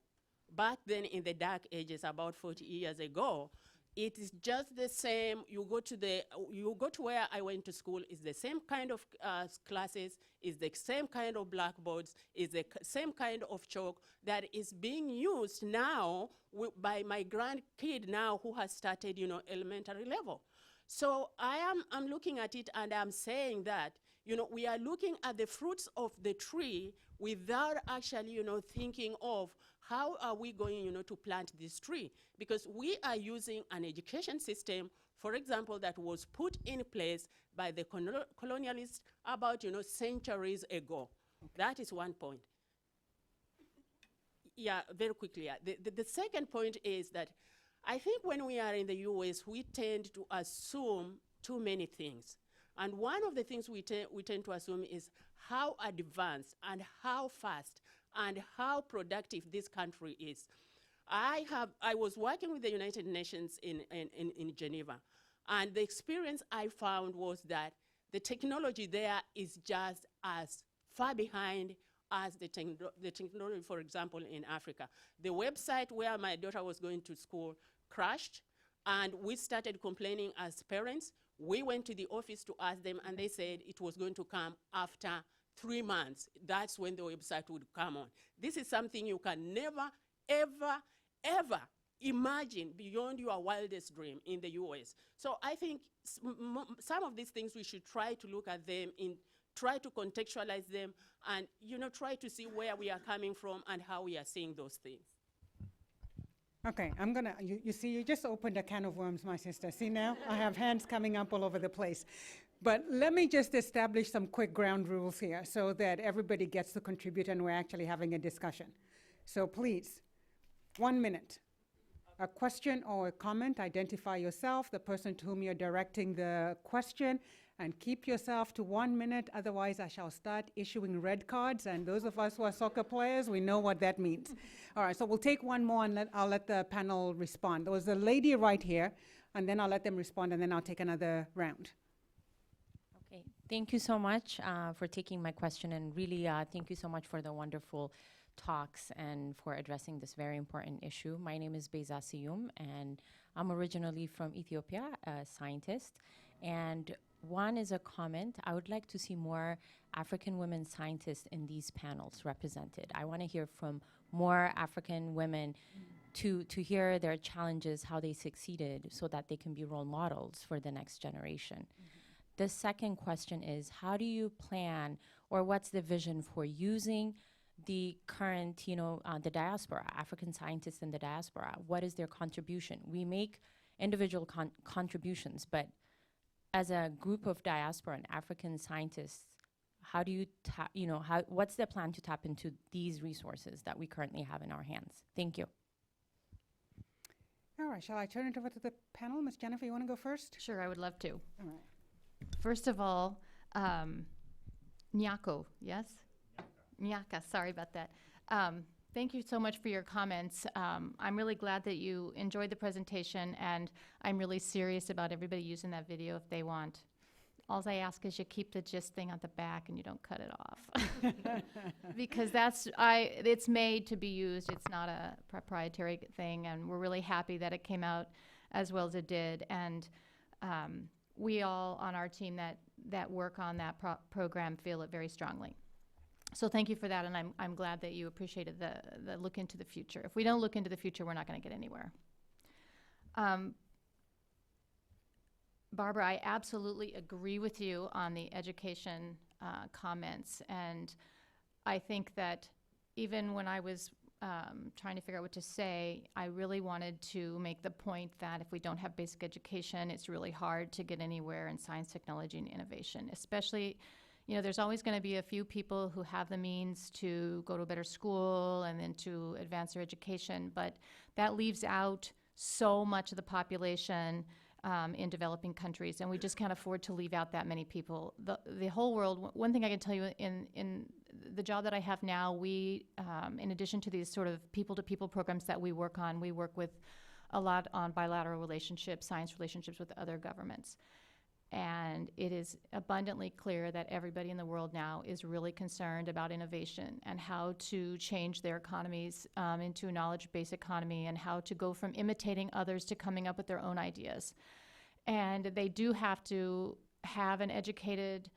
back then in the dark ages, about 40 years ago, It is just the same. You go to where I went to school. It's the same kind of classes. It's the same kind of blackboards. It's the same kind of chalk that is being used now by my grandkid now who has started, elementary level. So I'm looking at it and I'm saying that, we are looking at the fruits of the tree without actually, thinking of how are we going, to plant this tree? Because we are using an education system, for example, that was put in place by the colonialists about, centuries ago. That is one point. Yeah, very quickly. The second point is that I think when we are in the US, we tend to assume too many things. And one of the things we tend to assume is how advanced and how fast and how productive this country is. I was working with the United Nations in Geneva, and the experience I found was that the technology there is just as far behind as the technology, for example, in Africa. The website where my daughter was going to school crashed, and we started complaining as parents. We went to the office to ask them, and they said it was going to come after 3 months. That's when the website would come on. This is something you can never, ever, ever imagine beyond your wildest dream in the US. So I think some of these things we should try to look at them, try to contextualize them, and try to see where we are coming from and how we are seeing those things. Okay, you see, you just opened a can of worms, my sister. See now? I have hands coming up all over the place. But let me just establish some quick ground rules here so that everybody gets to contribute and we're actually having a discussion. So please, 1 minute. A question or a comment, identify yourself, the person to whom you're directing the question, and keep yourself to 1 minute. Otherwise, I shall start issuing red cards, and those of us who are soccer players, we know what that means. All right, so we'll take one more, and I'll let the panel respond. There was a lady right here, and then I'll let them respond, and then I'll take another round. Okay, thank you so much for taking my question, and really thank you so much for the wonderful talks and for addressing this very important issue. My name is Beyza Siyum, and I'm originally from Ethiopia, a scientist. And one is a comment. I would like to see more African women scientists in these panels represented. I want to hear from more African women to hear their challenges, how they succeeded, so that they can be role models for the next generation. The second question is, how do you plan, or what's the vision for using the current, the diaspora, African scientists in the diaspora? What is their contribution? We make individual contributions, but as a group of diaspora and African scientists, how do you what's the plan to tap into these resources that we currently have in our hands? Thank you. All right, shall I turn it over to the panel? Ms. Jennifer, you want to go first? Sure, I would love to. All right. First of all, Nyako, yes? Nyaka, sorry about that. Thank you so much for your comments. I'm really glad that you enjoyed the presentation, and I'm really serious about everybody using that video if they want. All I ask is you keep the gist thing at the back and you don't cut it off. Because it's made to be used. It's not a proprietary thing, and we're really happy that it came out as well as it did. And we all on our team that work on that program feel it very strongly. So thank you for that, and I'm glad that you appreciated the look into the future. If we don't look into the future, we're not going to get anywhere. Barbara, I absolutely agree with you on the education comments, and I think that even when I was trying to figure out what to say, I really wanted to make the point that if we don't have basic education, it's really hard to get anywhere in science, technology, and innovation, especially there's always going to be a few people who have the means to go to a better school and then to advance their education, but that leaves out so much of the population in developing countries, and we just can't afford to leave out that many people. The whole world, one thing I can tell you in the job that I have now, we, in addition to these sort of people-to-people programs that we work on, we work with a lot on bilateral relationships, science relationships with other governments. And it is abundantly clear that everybody in the world now is really concerned about innovation and how to change their economies into a knowledge-based economy, and how to go from imitating others to coming up with their own ideas. And they do have to have an educated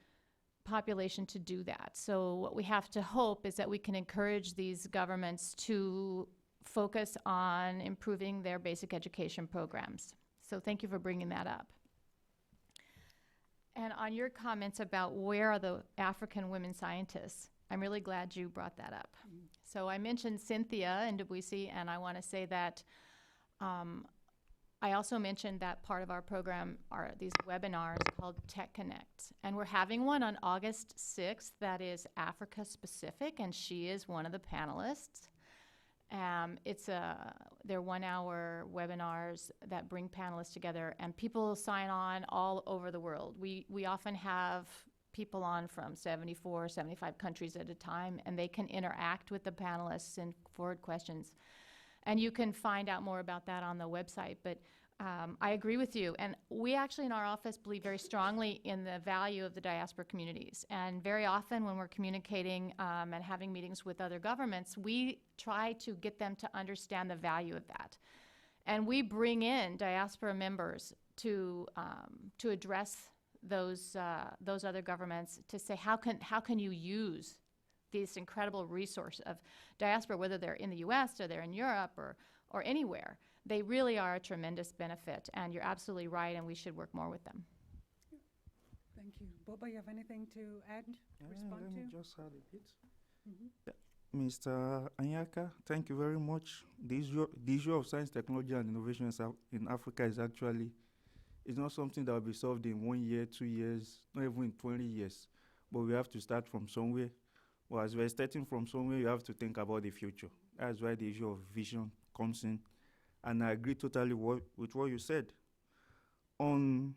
population to do that. So what we have to hope is that we can encourage these governments to focus on improving their basic education programs. So thank you for bringing that up. And on your comments about where are the African women scientists, I'm really glad you brought that up. So I mentioned Cynthia and Debussy, and I want to say that I also mentioned that part of our program are these webinars called Tech Connect. And we're having one on August 6th that is Africa specific, and she is one of the panelists. They're 1 hour webinars that bring panelists together, and people sign on all over the world. We often have people on from 74, 75 countries at a time, and they can interact with the panelists and forward questions. And you can find out more about that on the website. But I agree with you. And we actually in our office believe very strongly in the value of the diaspora communities. And very often when we're communicating and having meetings with other governments, we try to get them to understand the value of that. And we bring in diaspora members to address those other governments to say, how can you use this incredible resource of diaspora, whether they're in the US or they're in Europe or anywhere. They really are a tremendous benefit, and you're absolutely right, and we should work more with them. Thank you. Boba, you have anything to add, respond let to? me just add a bit. Mhm. Mr. Anyaka, thank you very much. The issue of science, technology, and innovation in Africa is actually, it's not something that will be solved in 1 year, 2 years, not even in 20 years. But we have to start from somewhere. Well, as we're starting from somewhere, you have to think about the future. That's why the issue of vision comes in. And I agree totally with what you said. On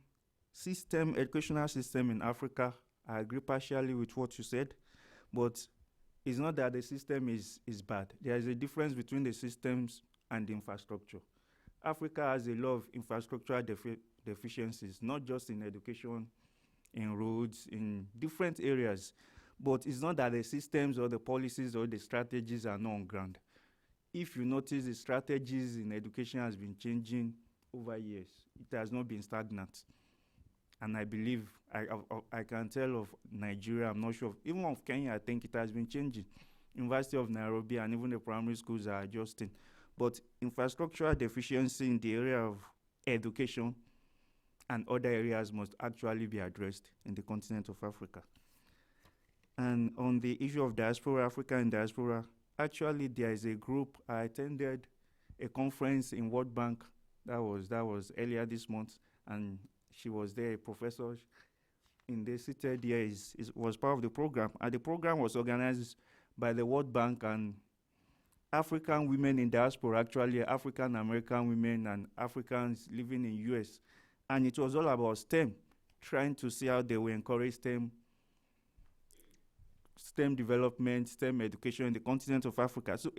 educational system in Africa, I agree partially with what you said, but it's not that the system is bad. There is a difference between the systems and the infrastructure. Africa has a lot of infrastructural deficiencies, not just in education, in roads, in different areas. But it's not that the systems or the policies or the strategies are not on ground. If you notice, the strategies in education has been changing over years. It has not been stagnant. And I believe, I can tell of Nigeria, I'm not sure, even of Kenya, I think it has been changing. University of Nairobi and even the primary schools are adjusting. But infrastructural deficiency in the area of education and other areas must actually be addressed in the continent of Africa. And on the issue of diaspora, Africa and diaspora, actually there is a group. I attended a conference in World Bank that was earlier this month, and she was there, a professor in the seated here was part of the program. And the program was organized by the World Bank and African women in diaspora, actually African American women and Africans living in US. And it was all about STEM, trying to see how they will encourage STEM development, STEM education in the continent of Africa. So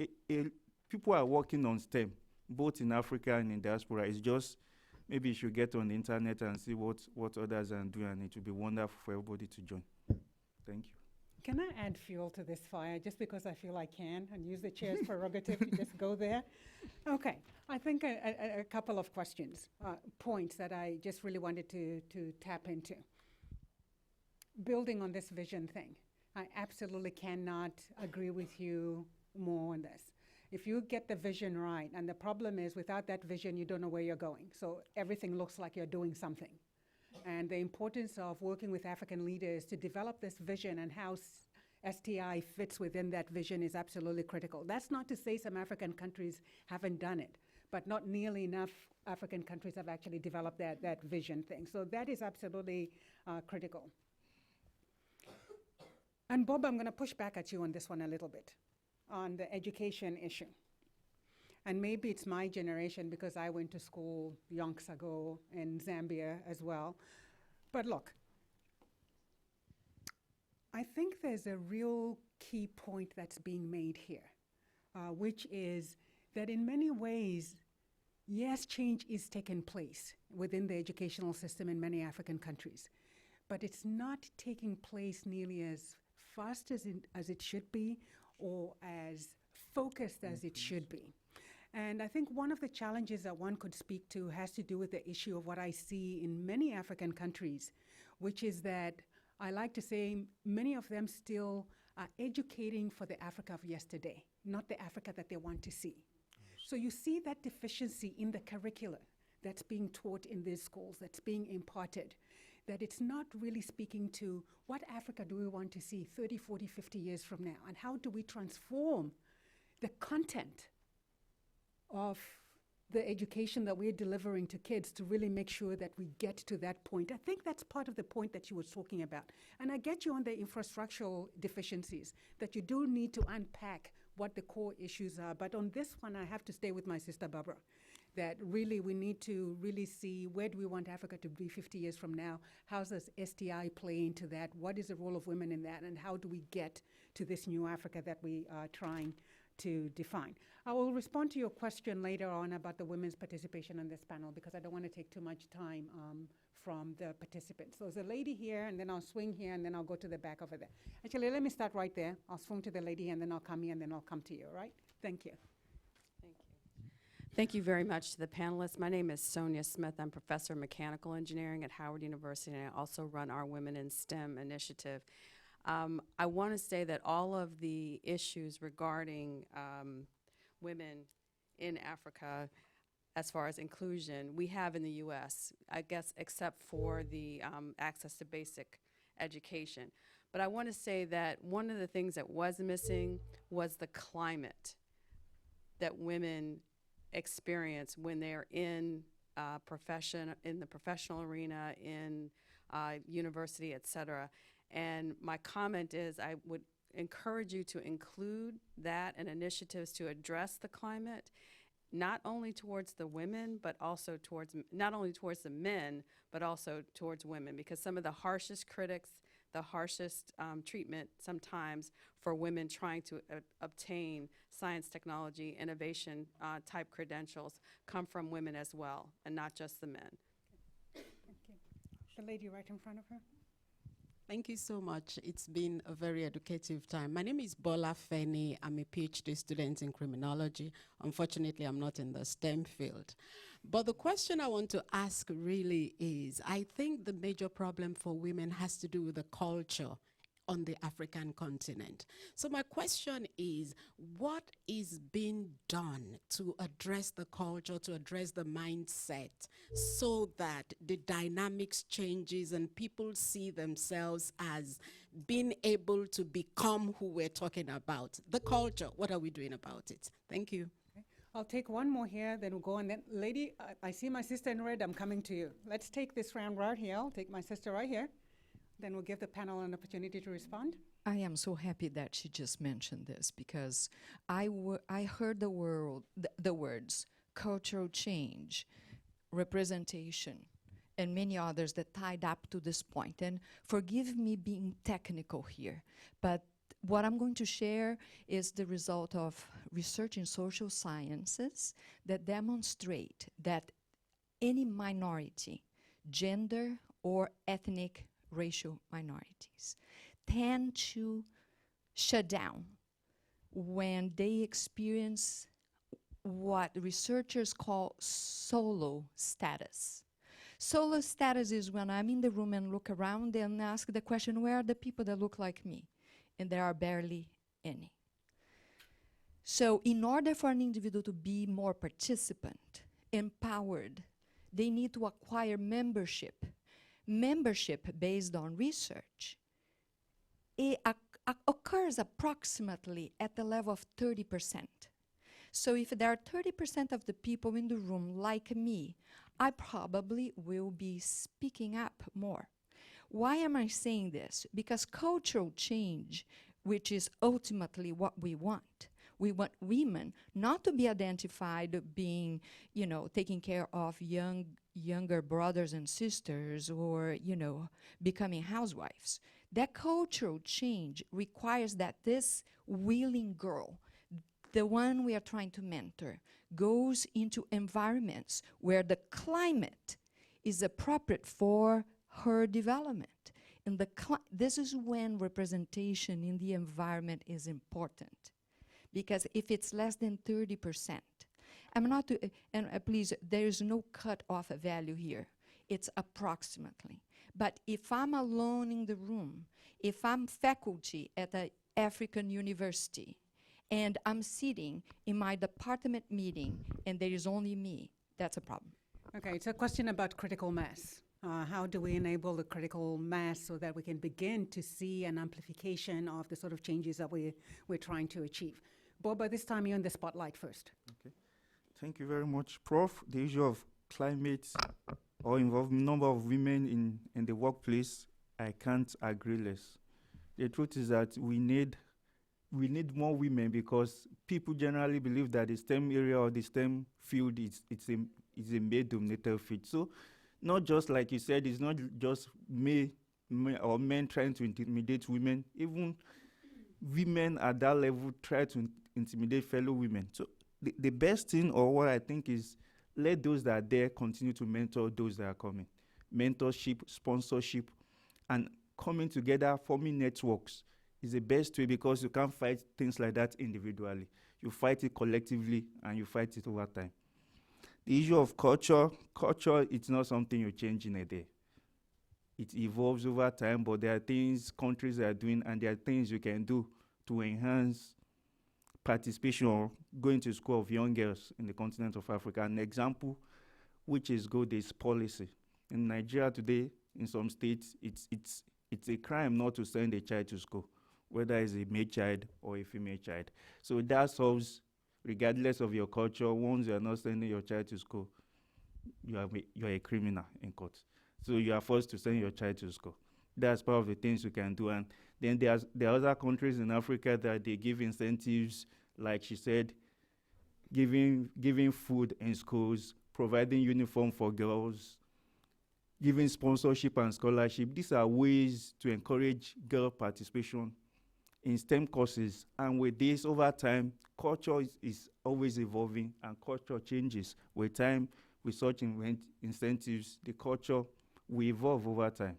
people are working on STEM, both in Africa and in diaspora. It's just, maybe you should get on the internet and see what others are doing, and it will be wonderful for everybody to join. Thank you. Can I add fuel to this fire just because I feel I can and use the chair's prerogative to just go there? Okay, I think a couple of questions, points that I just really wanted to tap into. Building on this vision thing, I absolutely cannot agree with you more on this. If you get the vision right, and the problem is without that vision, you don't know where you're going. So everything looks like you're doing something. And the importance of working with African leaders to develop this vision and how STI fits within that vision is absolutely critical. That's not to say some African countries haven't done it, but not nearly enough African countries have actually developed that vision thing. So that is absolutely critical. And Bob, I'm going to push back at you on this one a little bit, on the education issue. And maybe it's my generation because I went to school yonks ago in Zambia as well. But look, I think there's a real key point that's being made here, which is that in many ways, yes, change is taking place within the educational system in many African countries, but it's not taking place nearly as fast as it should be or as focused as it should be. And I think one of the challenges that one could speak to has to do with the issue of what I see in many African countries, which is that I like to say many of them still are educating for the Africa of yesterday, not the Africa that they want to see. So you see that deficiency in the curricula that's being taught in these schools, that's being imparted, that it's not really speaking to what Africa do we want to see 30, 40, 50 years from now, and how do we transform the content of the education that we're delivering to kids to really make sure that we get to that point. I think that's part of the point that you were talking about. And I get you on the infrastructural deficiencies, that you do need to unpack what the core issues are. But on this one, I have to stay with my sister Barbara, that really we need to really see where do we want Africa to be 50 years from now? How does STI play into that? What is the role of women in that? And how do we get to this new Africa that we are trying to define? I will respond to your question later on about the women's participation in this panel because I don't want to take too much time from the participants. So there's a lady here, and then I'll swing here, and then I'll go to the back over there. Actually, let me start right there. I'll swing to the lady, and then I'll come here, and then I'll come to you, all right? Thank you. Thank you. Thank you very much to the panelists. My name is Sonia Smith. I'm professor of mechanical engineering at Howard University, and I also run our Women in STEM initiative. I want to say that all of the issues regarding women in Africa, as far as inclusion, we have in the U.S., I guess, except for the access to basic education. But I want to say that one of the things that was missing was the climate that women experience when they're in in the professional arena, in university, et cetera. And my comment is I would encourage you to include that and initiatives to address the climate, not only towards the women, but also towards, not only towards the men, but also towards women, because some of the harshest critics, the harshest treatment sometimes for women trying to obtain science, technology, innovation type credentials come from women as well, and not just the men. Thank you. The lady right in front of her. Thank you so much. It's been a very educative time. My name is Bola Feni. I'm a PhD student in criminology. Unfortunately, I'm not in the STEM field. But the question I want to ask really is, I think the major problem for women has to do with the culture on the African continent. So my question is, what is being done to address the culture, to address the mindset, so that the dynamics changes and people see themselves as being able to become who we're talking about? The culture, what are we doing about it? Thank you. Okay. I'll take one more here, then we'll go on. Then, lady, I see my sister in red. I'm coming to you. Let's take this round right here. I'll take my sister right here. Then we'll give the panel an opportunity to respond. I am so happy that she just mentioned this because I heard the words cultural change, representation, and many others that tied up to this point. And forgive me being technical here, but what I'm going to share is the result of research in social sciences that demonstrate that any minority, gender or ethnic racial minorities, tend to shut down when they experience what researchers call solo status. Solo status is when I'm in the room and look around and ask the question, where are the people that look like me? And there are barely any. So in order for an individual to be more participant, empowered, they need to acquire membership. Membership based on research, it occurs approximately at the level of 30%. So if there are 30% of the people in the room like me, I probably will be speaking up more. Why am I saying this? Because cultural change, which is ultimately what we want women not to be identified being, taking care of younger brothers and sisters or, becoming housewives. That cultural change requires that this willing girl the one we are trying to mentor goes into environments where the climate is appropriate for her development. And this is when representation in the environment is important. Because if it's less than 30%, I'm not, please, there is no cut-off value here. It's approximately. But if I'm alone in the room, if I'm faculty at an African university, and I'm sitting in my department meeting, and there is only me, that's a problem. Okay, it's a question about critical mass. How do we enable the critical mass so that we can begin to see an amplification of the sort of changes that we're trying to achieve? Boba, this time you're in the spotlight first. Okay. Thank you very much, Prof. The issue of climate or involving number of women in the workplace, I can't agree less. The truth is that we need more women because people generally believe that the STEM area or the STEM field is a male-dominated field. So, not just like you said, it's not just men trying to intimidate women. Even women at that level try to intimidate fellow women. So, the best thing, or what I think, is let those that are there continue to mentor those that are coming. Mentorship, sponsorship, and coming together, forming networks is the best way, because you can't fight things like that individually. You fight it collectively, and you fight it over time. The issue of culture, it's not something you change in a day. It evolves over time, but there are things countries are doing, and there are things you can do to enhance participation or going to school of young girls in the continent of Africa. An example which is good is policy. In Nigeria today, in some states, it's a crime not to send a child to school, whether it's a male child or a female child. So that solves, regardless of your culture, once you are not sending your child to school, you are a criminal in court. So you are forced to send your child to school. That's part of the things you can do. And then there are other countries in Africa that they give incentives, like she said, giving food in schools, providing uniform for girls, giving sponsorship and scholarship. These are ways to encourage girl participation in STEM courses. And with this, over time, culture is always evolving, and culture changes. With time, with such incentives, the culture will evolve over time.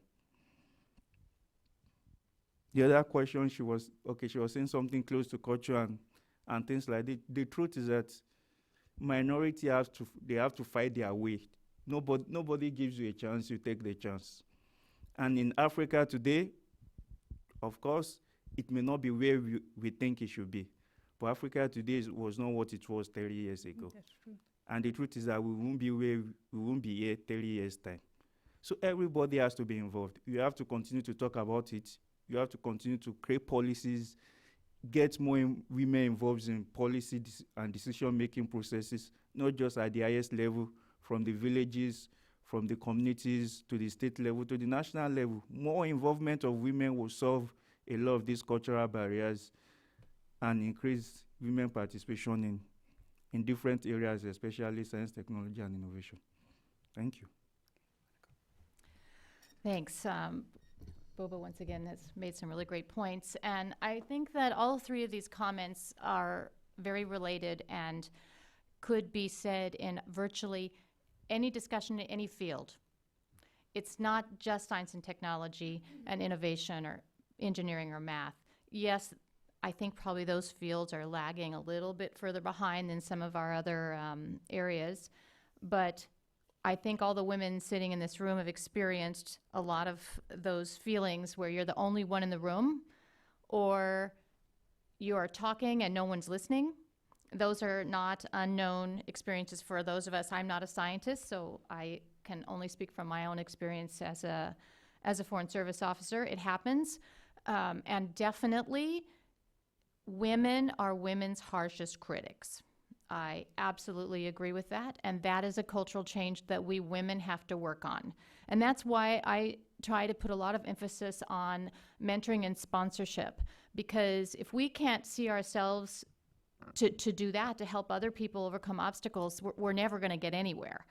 The other question, she was saying something close to culture and things like that. The truth is that minority have to fight their way. Nobody gives you a chance, you take the chance. And in Africa today, of course, it may not be where we think it should be. But Africa today was not what it was 30 years ago. That's true. And the truth is that we won't be here 30 years' time. So everybody has to be involved. You have to continue to talk about it. You have to continue to create policies, get more women involved in policy and decision-making processes, not just at the highest level, from the villages, from the communities, to the state level, to the national level. More involvement of women will solve a lot of these cultural barriers and increase women participation in different areas, especially science, technology, and innovation. Thank you. Thanks. Boba, once again, has made some really great points. And I think that all three of these comments are very related and could be said in virtually any discussion in any field. It's not just science and technology and innovation or engineering or math. Yes, I think probably those fields are lagging a little bit further behind than some of our other areas, but I think all the women sitting in this room have experienced a lot of those feelings where you're the only one in the room, or you are talking and no one's listening. Those are not unknown experiences for those of us. I'm not a scientist, so I can only speak from my own experience as a Foreign Service officer. It happens. And definitely, women are women's harshest critics. I absolutely agree with that, and that is a cultural change that we women have to work on. And that's why I try to put a lot of emphasis on mentoring and sponsorship, because if we can't see ourselves to do that, to help other people overcome obstacles, we're never going to get anywhere.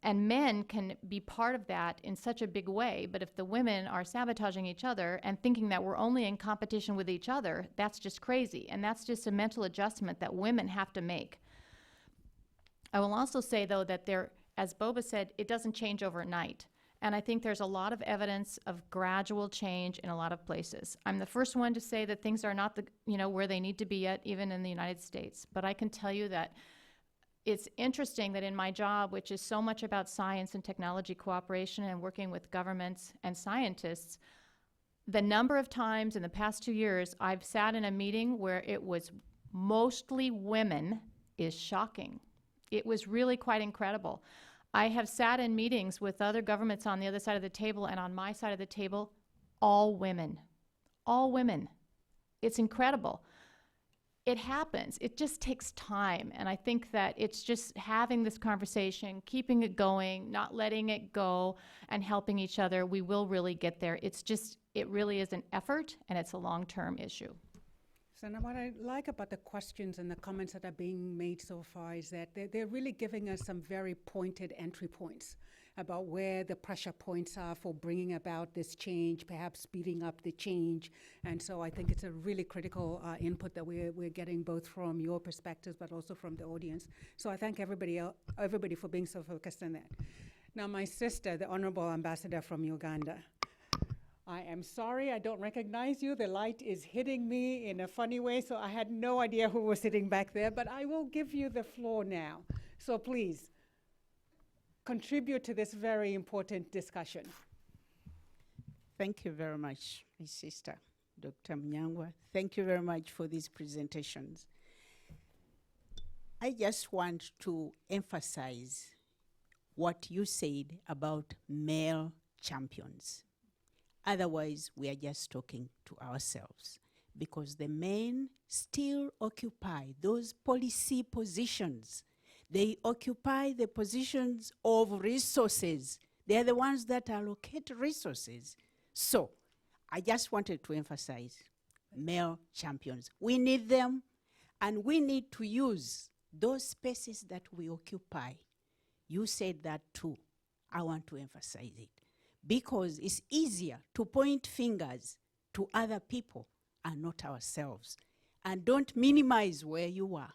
and men can be part of that in such a big way. But if the women are sabotaging each other and thinking that we're only in competition with each other, that's just crazy. And that's just a mental adjustment that women have to make. I will also say, though, that as Boba said, it doesn't change overnight. And I think there's a lot of evidence of gradual change in a lot of places. I'm the first one to say that things are not where they need to be yet, even in the United States. But I can tell you that it's interesting that in my job, which is so much about science and technology cooperation and working with governments and scientists, the number of times in the past 2 years I've sat in a meeting where it was mostly women is shocking. It was really quite incredible. I have sat in meetings with other governments on the other side of the table, and on my side of the table, all women. All women. It's incredible. It happens. It just takes time. And I think that it's just having this conversation, keeping it going, not letting it go, and helping each other. We will really get there. It really is an effort, and it's a long-term issue. So now what I like about the questions and the comments that are being made so far is that they're really giving us some very pointed entry points about where the pressure points are for bringing about this change, perhaps speeding up the change. And so I think it's a really critical input that we're getting both from your perspectives but also from the audience. So I thank everybody for being so focused on that. Now my sister, the Honorable Ambassador from Uganda. I am sorry, I don't recognize you. The light is hitting me in a funny way, so I had no idea who was sitting back there, but I will give you the floor now. So please, contribute to this very important discussion. Thank you very much, my sister, Dr. Mnyangwa. Thank you very much for these presentations. I just want to emphasize what you said about male champions. Otherwise, we are just talking to ourselves, because the men still occupy those policy positions. They occupy the positions of resources. They are the ones that allocate resources. So I just wanted to emphasize male champions. We need them, and we need to use those spaces that we occupy. You said that too. I want to emphasize it, because it's easier to point fingers to other people and not ourselves. And don't minimize where you are.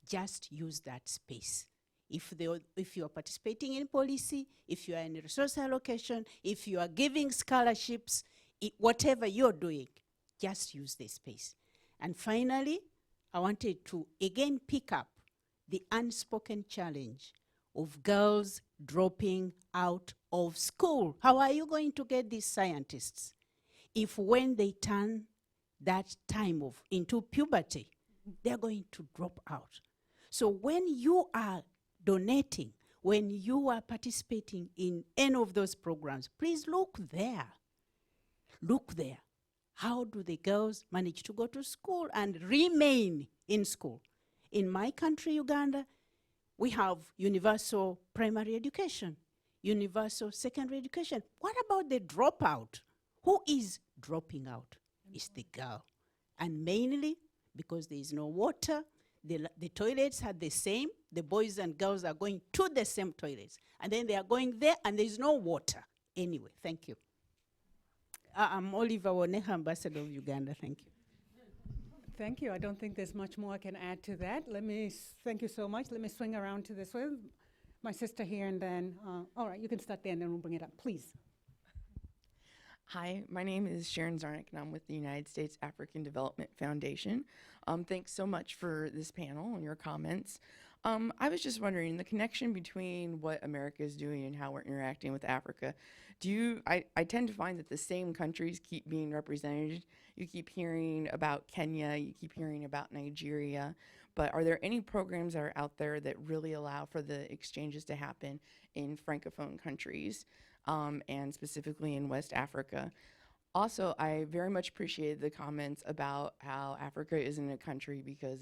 Just use that space. If you are participating in policy, if you are in resource allocation, if you are giving scholarships, whatever you're doing, just use the space. And finally, I wanted to again pick up the unspoken challenge of girls dropping out of school. How are you going to get these scientists if when they turn that time into puberty, they're going to drop out? So when you are donating, when you are participating in any of those programs, please look there. Look there. How do the girls manage to go to school and remain in school? In my country, Uganda, we have universal primary education, universal secondary education. What about the dropout? Who is dropping out? It's the girl. And mainly because there is no water, the toilets are the same. The boys and girls are going to the same toilets. And then they are going there and there is no water. Anyway, thank you. I'm Oliver Woneha, Ambassador of Uganda. Thank you. Thank you. I don't think there's much more I can add to that. Thank you so much. Let me swing around to this way. My sister here, and then, all right, you can start there and then we'll bring it up, please. Hi, my name is Sharon Zarnick, and I'm with the United States African Development Foundation. Thanks so much for this panel and your comments. I was just wondering, the connection between what America is doing and how we're interacting with Africa. I tend to find that the same countries keep being represented. You keep hearing about Kenya, you keep hearing about Nigeria, but are there any programs that are out there that really allow for the exchanges to happen in Francophone countries, and specifically in West Africa? Also, I very much appreciated the comments about how Africa isn't a country because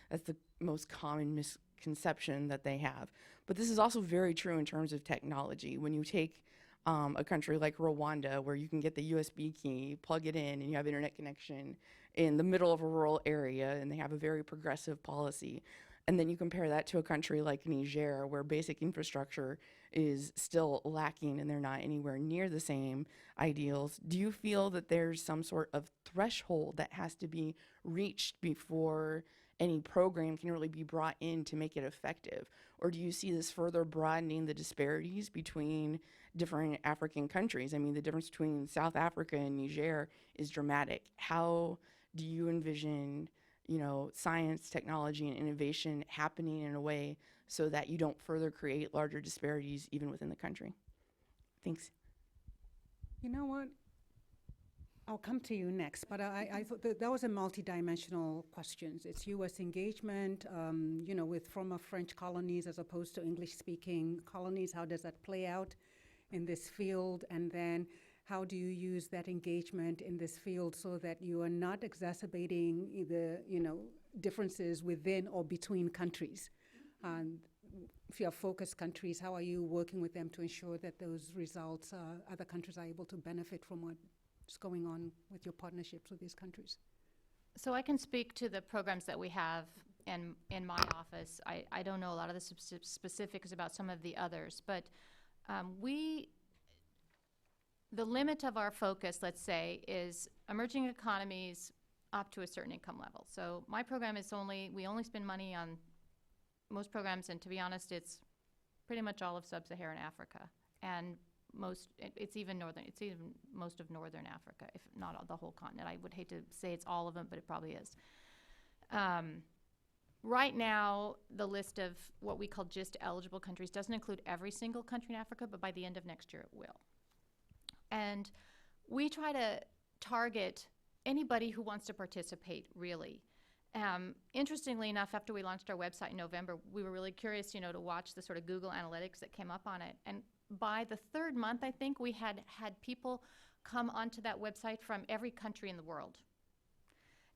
that's the most common misconception that they have. But this is also very true in terms of technology. When you take a country like Rwanda, where you can get the USB key, plug it in, and you have internet connection in the middle of a rural area, and they have a very progressive policy. And then you compare that to a country like Niger, where basic infrastructure is still lacking and they're not anywhere near the same ideals. Do you feel that there's some sort of threshold that has to be reached before any program can really be brought in to make it effective? Or do you see this further broadening the disparities between different African countries? I mean, the difference between South Africa and Niger is dramatic. How do you envision, you know, science, technology, and innovation happening in a way so that you don't further create larger disparities even within the country? Thanks. You know what? I'll come to you next, but I thought that was a multidimensional question. It's U.S. engagement, you know, with former French colonies as opposed to English-speaking colonies. How does that play out in this field? And then how do you use that engagement in this field so that you are not exacerbating either, you know, differences within or between countries? If you have focused countries, how are you working with them to ensure that those results, other countries are able to benefit from what's going on with your partnerships with these countries? So I can speak to the programs that we have in my office. I don't know a lot of the specifics about some of the others, but the limit of our focus, let's say, is emerging economies up to a certain income level. So my program is we only spend money on most programs, and to be honest, it's pretty much all of sub-Saharan Africa, and it's even most of northern Africa, if not the whole continent. I would hate to say it's all of them, but it probably is. Right now, the list of what we call GIST eligible countries doesn't include every single country in Africa, but by the end of next year it will. And we try to target anybody who wants to participate, really. Interestingly enough, after we launched our website in November, we were really curious, you know, to watch the sort of Google Analytics that came up on it. And by the third month, I think, we had people come onto that website from every country in the world.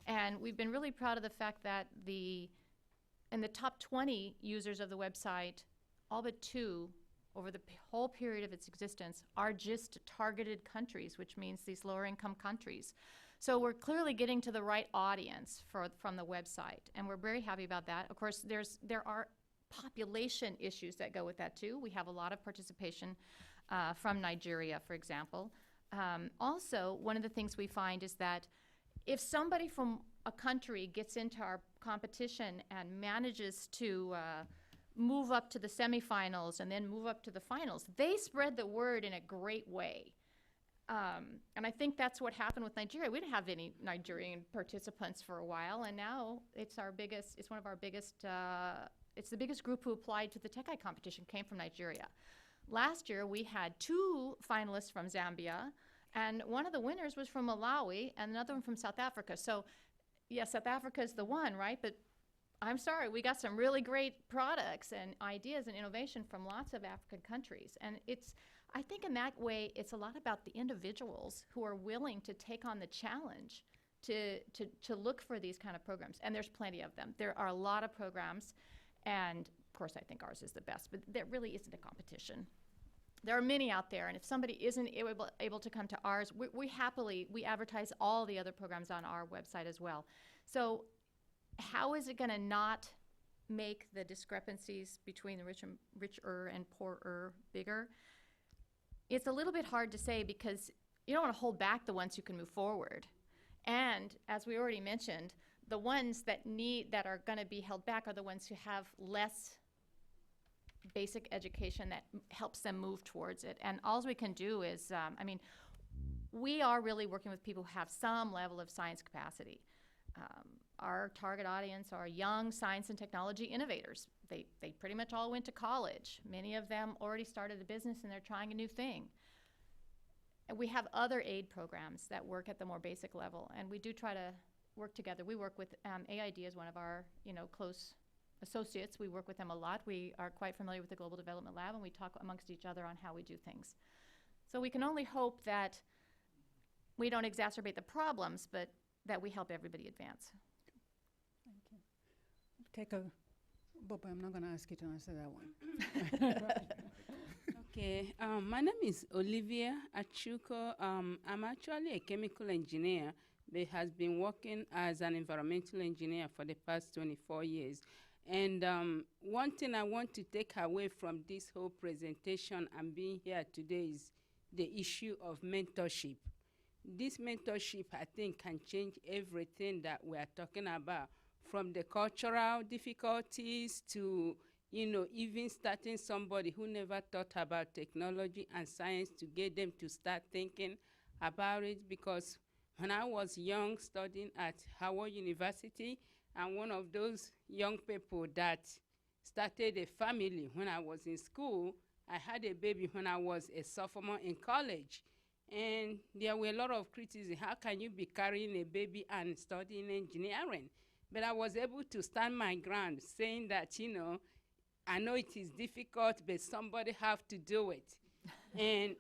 And we've been really proud of the fact that in the top 20 users of the website, all but 2 over the whole period of its existence are just targeted countries, which means these lower income countries. So we're clearly getting to the right audience from the website, and we're very happy about that. Of course, there are population issues that go with that too. We have a lot of participation from Nigeria, for example. Also, one of the things we find is that if somebody from a country gets into our competition and manages to move up to the semifinals and then move up to the finals, they spread the word in a great way. And I think that's what happened with Nigeria. We didn't have any Nigerian participants for a while, and now it's one of our biggest, it's the biggest group who applied to the TechEye competition came from Nigeria. Last year, we had 2 finalists from Zambia, and one of the winners was from Malawi, and another one from South Africa. So, yes, South Africa is the one, right? But I'm sorry, we got some really great products and ideas and innovation from lots of African countries. And I think in that way, it's a lot about the individuals who are willing to take on the challenge to look for these kind of programs. And there's plenty of them. There are a lot of programs, and of course I think ours is the best, but there really isn't a competition. There are many out there, and if somebody isn't able to come to ours, we advertise all the other programs on our website as well. So how is it gonna not make the discrepancies between the richer and poorer bigger? It's a little bit hard to say because you don't want to hold back the ones who can move forward. And as we already mentioned, the ones that are going to be held back are the ones who have less basic education that helps them move towards it. And all we can do is, we are really working with people who have some level of science capacity. Our target audience are young science and technology innovators. They pretty much all went to college. Many of them already started a business and they're trying a new thing. And we have other aid programs that work at the more basic level, and we do try to work together. We work with AID as one of our close associates. We work with them a lot. We are quite familiar with the Global Development Lab, and we talk amongst each other on how we do things. So we can only hope that we don't exacerbate the problems, but that we help everybody advance. Thank you. Boba, I'm not going to ask you to answer that one. Okay, my name is Olivia Achuko. I'm actually a chemical engineer, but has been working as an environmental engineer for the past 24 years. And one thing I want to take away from this whole presentation and being here today is the issue of mentorship. This mentorship, I think, can change everything that we are talking about, from the cultural difficulties to, even starting somebody who never thought about technology and science to get them to start thinking about it. Because when I was young, studying at Howard University, I'm one of those young people that started a family when I was in school. I had a baby when I was a sophomore in college. And there were a lot of criticism. How can you be carrying a baby and studying engineering? But I was able to stand my ground, saying that, I know it is difficult, but somebody have to do it. And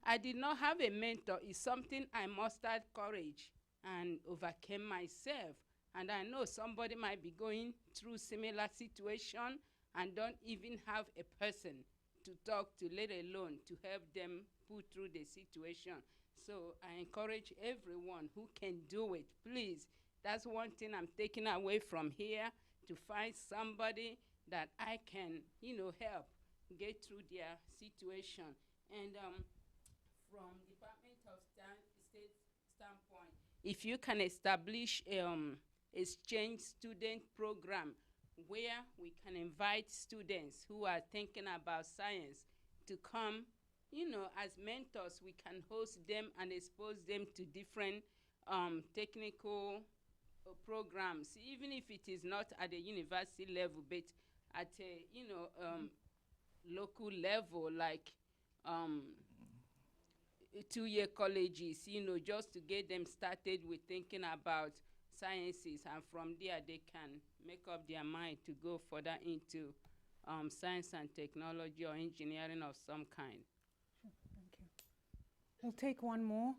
I did not have a mentor. It's something I mustered courage and overcame myself. And I know somebody might be going through similar situation and don't even have a person to talk to, let alone to help them put through the situation. So I encourage everyone who can do it, please. That's one thing I'm taking away from here, to find somebody that I can, help get through their situation. And from Department of State standpoint, if you can establish exchange student program where we can invite students who are thinking about science to come, as mentors, we can host them and expose them to different technical programs, even if it is not at the university level, but at a, local level, like 2-year colleges, just to get them started with thinking about sciences, and from there they can make up their mind to go further into science and technology or engineering of some kind. Sure, thank you. We'll take one more.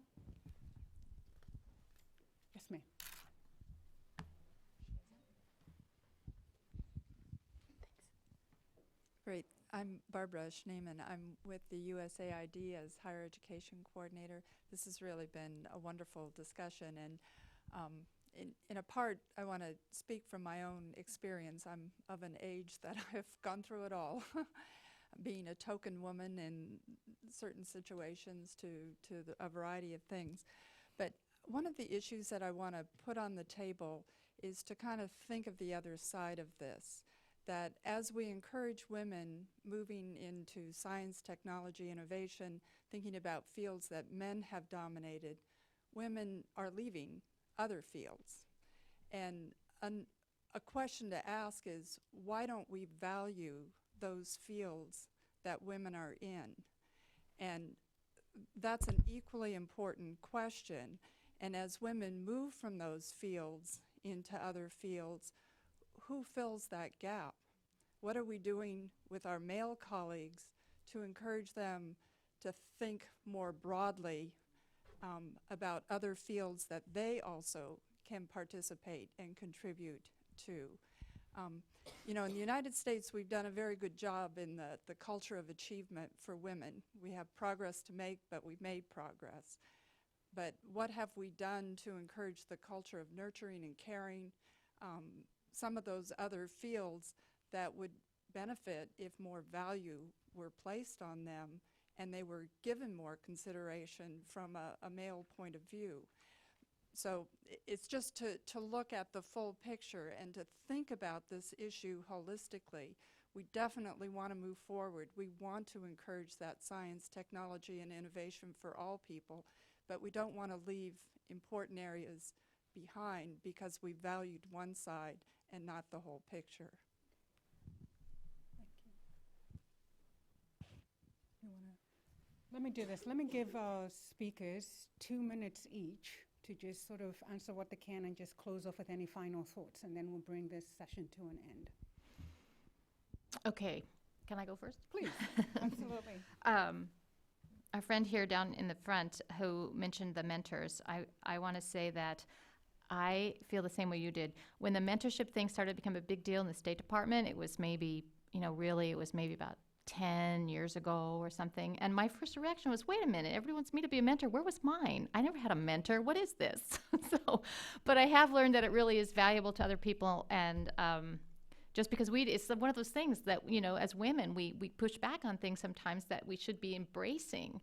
Yes, ma'am. Great. I'm Barbara Schneeman. I'm with the USAID as Higher Education Coordinator. This has really been a wonderful discussion, and in a part, I want to speak from my own experience. I'm of an age that I've gone through it all, being a token woman in certain situations to a variety of things. But one of the issues that I want to put on the table is to kind of think of the other side of this, that as we encourage women moving into science, technology, innovation, thinking about fields that men have dominated, women are leaving other fields. And a question to ask is, why don't we value those fields that women are in? And that's an equally important question. And as women move from those fields into other fields, who fills that gap? What are we doing with our male colleagues to encourage them to think more broadly about other fields that they also can participate and contribute to? In the United States, we've done a very good job in the culture of achievement for women. We have progress to make, but we've made progress. But what have we done to encourage the culture of nurturing and caring? Some of those other fields that would benefit if more value were placed on them and they were given more consideration from a male point of view. So it's just to look at the full picture and to think about this issue holistically. We definitely want to move forward. We want to encourage that science, technology, and innovation for all people, but we don't want to leave important areas behind because we valued one side and not the whole picture. Let me do this. Let me give our speakers 2 minutes each to just sort of answer what they can and just close off with any final thoughts, and then we'll bring this session to an end. Okay, can I go first? Please, absolutely. Our friend here down in the front who mentioned the mentors, I want to say that I feel the same way you did. When the mentorship thing started to become a big deal in the State Department, it was maybe, really, it was maybe about 10 years ago or something. And my first reaction was, wait a minute, everyone wants me to be a mentor. Where was mine? I never had a mentor. What is this? But I have learned that it really is valuable to other people. And just because it's one of those things that, as women, we push back on things sometimes that we should be embracing.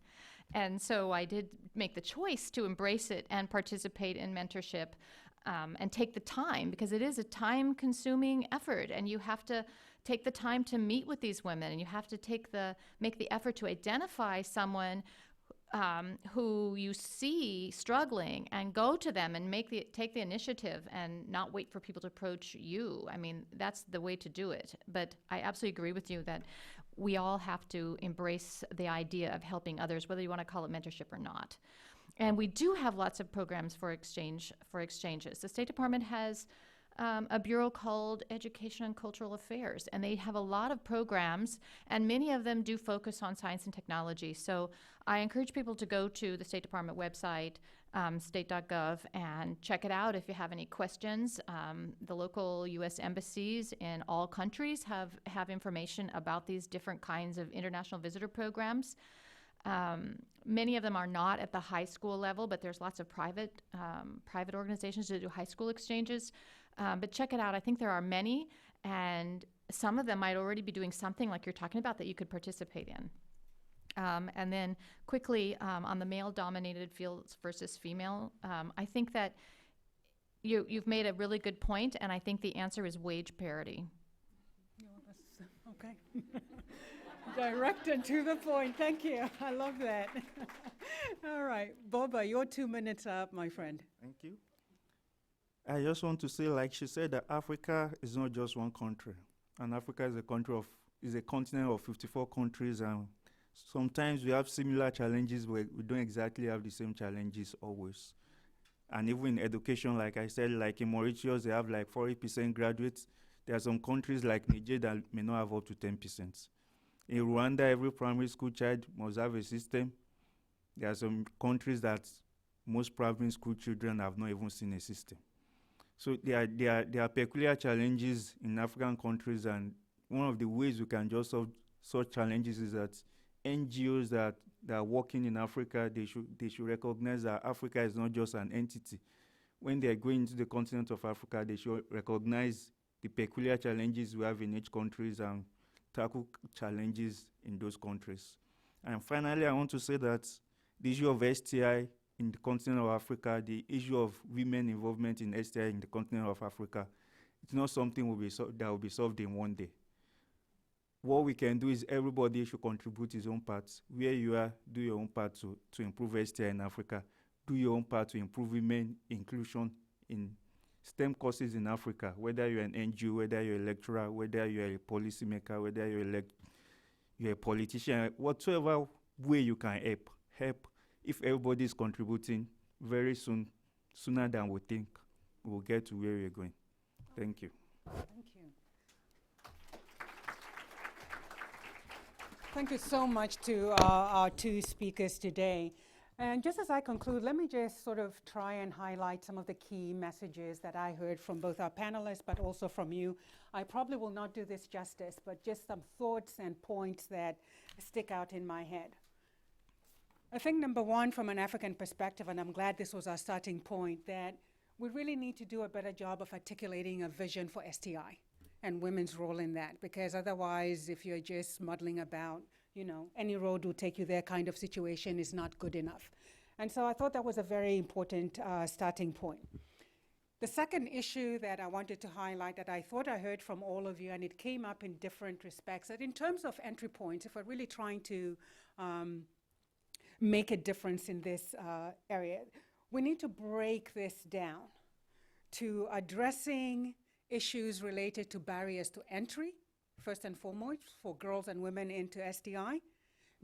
And so I did make the choice to embrace it and participate in mentorship, and take the time, because it is a time-consuming effort, and you have to take the time to meet with these women, and you have to make the effort to identify someone who you see struggling and go to them and take the initiative and not wait for people to approach you. I mean, that's the way to do it. But I absolutely agree with you that we all have to embrace the idea of helping others, whether you want to call it mentorship or not. And we do have lots of programs for exchanges. The State Department has a bureau called Education and Cultural Affairs, and they have a lot of programs, and many of them do focus on science and technology. So I encourage people to go to the State Department website, state.gov, and check it out if you have any questions. The local U.S. embassies in all countries have information about these different kinds of international visitor programs. Many of them are not at the high school level, but there's lots of private organizations that do high school exchanges. But check it out. I think there are many, and some of them might already be doing something like you're talking about that you could participate in. And then quickly, on the male-dominated fields versus female, I think that you've made a really good point, and I think the answer is wage parity. Okay. Direct and to the point. Thank you. I love that. All right. Boba, your 2 minutes up, my friend. Thank you. I just want to say, like she said, that Africa is not just one country. And Africa is a continent of 54 countries, and sometimes we have similar challenges, but we don't exactly have the same challenges always. And even in education, like I said, like in Mauritius, they have like 40% graduates. There are some countries like Niger that may not have up to 10%. In Rwanda, every primary school child must have a system. There are some countries that most primary school children have not even seen a system. So there are peculiar challenges in African countries, and one of the ways we can just solve such challenges is that NGOs that are working in Africa, they should recognize that Africa is not just an entity. When they are going into the continent of Africa, they should recognize the peculiar challenges we have in each country and tackle challenges in those countries. And finally, I want to say that the issue of STI in the continent of Africa, the issue of women involvement in STI in the continent of Africa, it's not something that will be solved in one day. What we can do is everybody should contribute his own part. Where you are, do your own part to improve STI in Africa. Do your own part to improve women inclusion in STEM courses in Africa, whether you're an NGO, whether you're a lecturer, whether you're a policymaker, whether you're a politician, whatever way you can help. If everybody is contributing, very soon, sooner than we think, we'll get to where we're going. Thank you. Thank you. Thank you so much to our two speakers today. And just as I conclude, let me just sort of try and highlight some of the key messages that I heard from both our panelists, but also from you. I probably will not do this justice, but just some thoughts and points that stick out in my head. I think number one, from an African perspective, and I'm glad this was our starting point, that we really need to do a better job of articulating a vision for STI and women's role in that, because otherwise, if you're just muddling about, any road will take you there kind of situation is not good enough. And so I thought that was a very important starting point. The second issue that I wanted to highlight that I thought I heard from all of you, and it came up in different respects, that in terms of entry points, if we're really trying to make a difference in this area, we need to break this down to addressing issues related to barriers to entry, first and foremost, for girls and women into STI,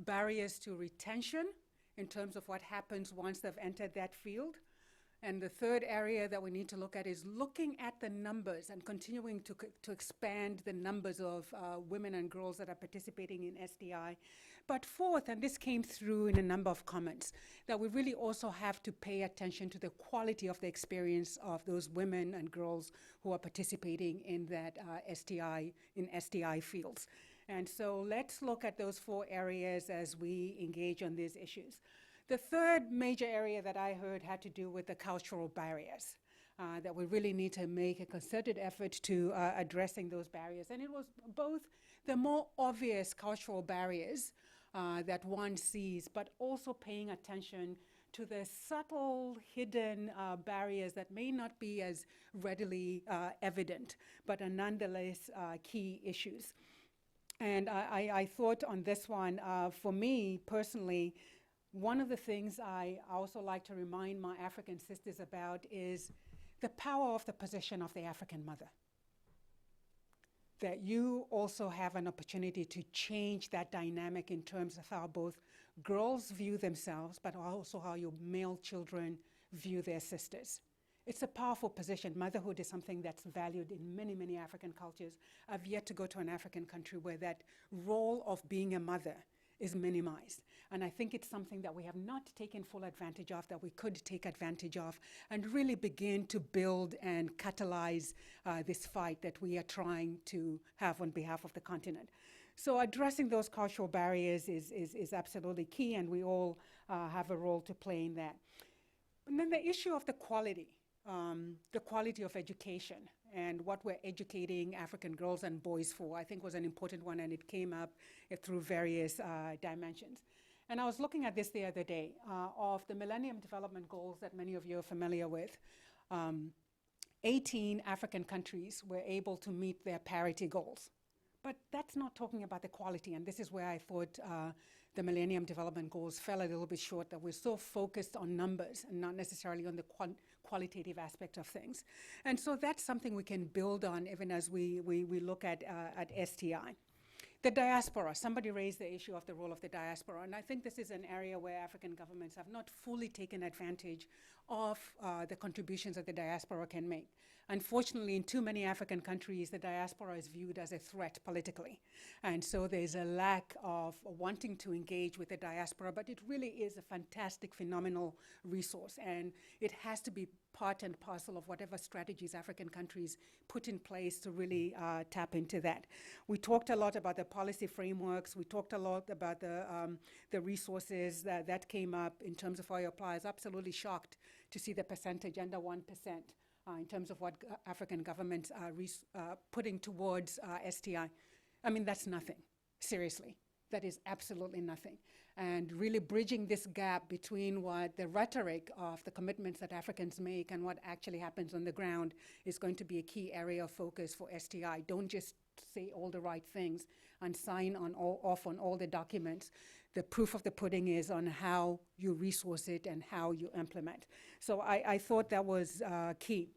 barriers to retention in terms of what happens once they've entered that field. And the third area that we need to look at is looking at the numbers and continuing to expand the numbers of women and girls that are participating in STI. But fourth, and this came through in a number of comments, that we really also have to pay attention to the quality of the experience of those women and girls who are participating in that STI fields. And so let's look at those four areas as we engage on these issues. The third major area that I heard had to do with the cultural barriers. that we really need to make a concerted effort to addressing those barriers. And it was both the more obvious cultural barriers that one sees, but also paying attention to the subtle hidden barriers that may not be as readily evident, but are nonetheless key issues. And I thought on this one, for me personally, one of the things I also like to remind my African sisters about is the power of the position of the African mother. That you also have an opportunity to change that dynamic in terms of how both girls view themselves, but also how your male children view their sisters. It's a powerful position. Motherhood is something that's valued in many, many African cultures. I've yet to go to an African country where that role of being a mother is minimized. And I think it's something that we have not taken full advantage of, that we could take advantage of, and really begin to build and catalyze this fight that we are trying to have on behalf of the continent. So addressing those cultural barriers is absolutely key, and we all have a role to play in that. And then the issue of the quality of education and what we're educating African girls and boys for, I think was an important one, and it came up through various dimensions. And I was looking at this the other day, of the Millennium Development Goals that many of you are familiar with. 18 African countries were able to meet their parity goals. But that's not talking about the quality, and this is where I thought the Millennium Development Goals fell a little bit short, that we're so focused on numbers and not necessarily on the qualitative aspect of things. And so that's something we can build on even as we look at STI. The diaspora, somebody raised the issue of the role of the diaspora, and I think this is an area where African governments have not fully taken advantage of the contributions that the diaspora can make. Unfortunately, in too many African countries, the diaspora is viewed as a threat politically. And so there's a lack of wanting to engage with the diaspora, but it really is a fantastic, phenomenal resource. And it has to be part and parcel of whatever strategies African countries put in place to really tap into that. We talked a lot about the policy frameworks. We talked a lot about the resources that came up in terms of how you apply. I was absolutely shocked to see the percentage under 1%. In terms of what African governments are putting towards STI. I mean, that's nothing, seriously. That is absolutely nothing. And really bridging this gap between what the rhetoric of the commitments that Africans make and what actually happens on the ground is going to be a key area of focus for STI. Don't just say all the right things and sign off on all the documents. The proof of the pudding is on how you resource it and how you implement. So I thought that was key.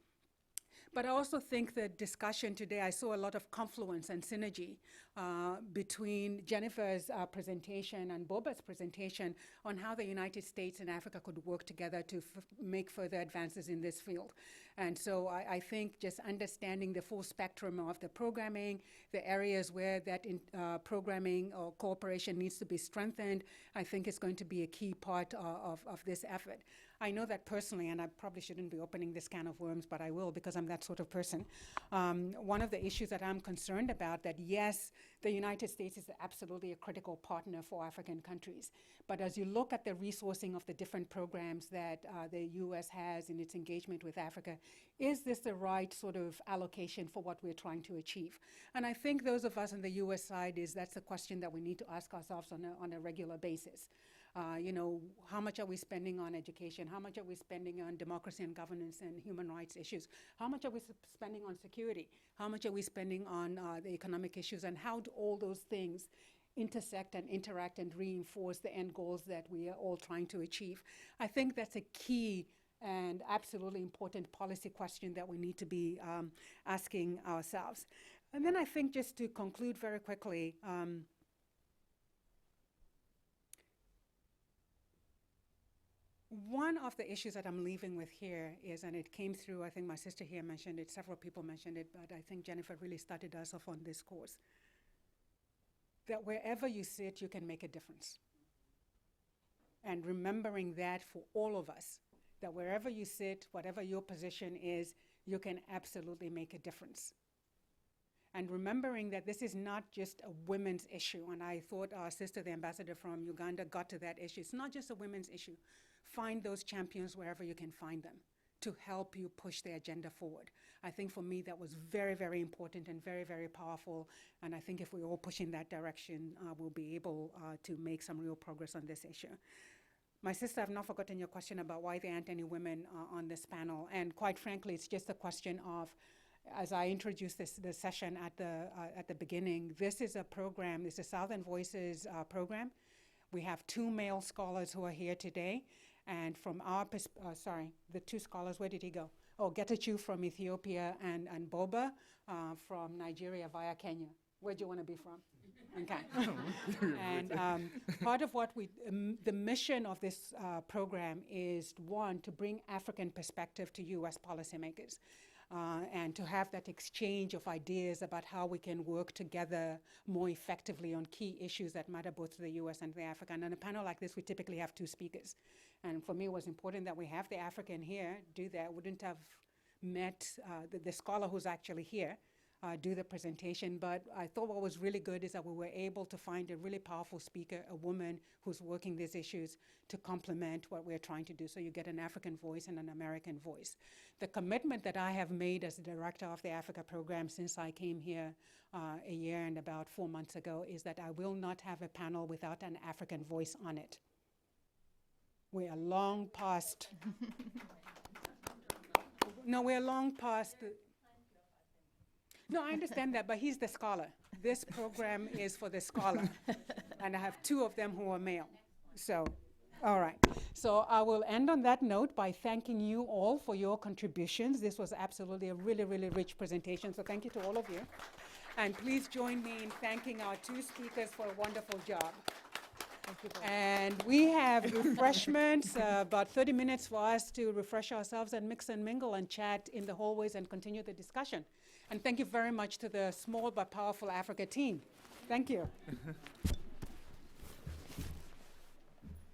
But I also think the discussion today, I saw a lot of confluence and synergy between Jennifer's presentation and Boba's presentation on how the United States and Africa could work together to make further advances in this field. And so I think just understanding the full spectrum of the programming, the areas where that programming or cooperation needs to be strengthened, I think is going to be a key part of this effort. I know that personally, and I probably shouldn't be opening this can of worms, but I will because I'm that sort of person. One of the issues that I'm concerned about, that yes, the United States is absolutely a critical partner for African countries. But as you look at the resourcing of the different programs that the US has in its engagement with Africa, is this the right sort of allocation for what we're trying to achieve? And I think those of us on the US side, that's a question that we need to ask ourselves on a regular basis. How much are we spending on education? How much are we spending on democracy and governance and human rights issues? How much are we spending on security? How much are we spending on the economic issues? And how do all those things intersect and interact and reinforce the end goals that we are all trying to achieve? I think that's a key and absolutely important policy question that we need to be asking ourselves. And then I think, just to conclude very quickly, one of the issues that I'm leaving with here is, and it came through, I think my sister here mentioned it, several people mentioned it, but I think Jennifer really started us off on this course, that wherever you sit, you can make a difference. And remembering that for all of us, that wherever you sit, whatever your position is, you can absolutely make a difference. And remembering that this is not just a women's issue, and I thought our sister, the ambassador from Uganda, got to that issue. It's not just a women's issue. Find those champions wherever you can find them. to help you push the agenda forward. I think for me that was very, very important and very, very powerful. And I think if we all push in that direction, we'll be able to make some real progress on this issue. My sister, I've not forgotten your question about why there aren't any women on this panel. And quite frankly, it's just a question of, as I introduced the session at the beginning, this is a program, it's a Southern Voices program. We have 2 male scholars who are here today. And from our the 2 scholars, where did he go? Oh, Getachew from Ethiopia and Boba from Nigeria via Kenya. Where do you want to be from? Okay. And part of what the mission of this program is, one, to bring African perspective to U.S. policymakers. And to have that exchange of ideas about how we can work together more effectively on key issues that matter both to the US and the Africa. And on a panel like this, we typically have 2 speakers. And for me, it was important that we have the African here do that. Wouldn't have met the scholar who's actually here do the presentation. But I thought what was really good is that we were able to find a really powerful speaker, a woman who's working these issues to complement what we're trying to do. So you get an African voice and an American voice. The commitment that I have made as the director of the Africa program since I came here a year and about 4 months ago is that I will not have a panel without an African voice on it. We are long past. No, we're long past. No, I understand that, but he's the scholar. This program is for the scholar. And I have 2 of them who are male. So, all right. So I will end on that note by thanking you all for your contributions. This was absolutely a really, really rich presentation. So thank you to all of you. And please join me in thanking our 2 speakers for a wonderful job. And we have refreshments, about 30 minutes for us to refresh ourselves and mix and mingle and chat in the hallways and continue the discussion. And thank you very much to the small but powerful Africa team. Thank you.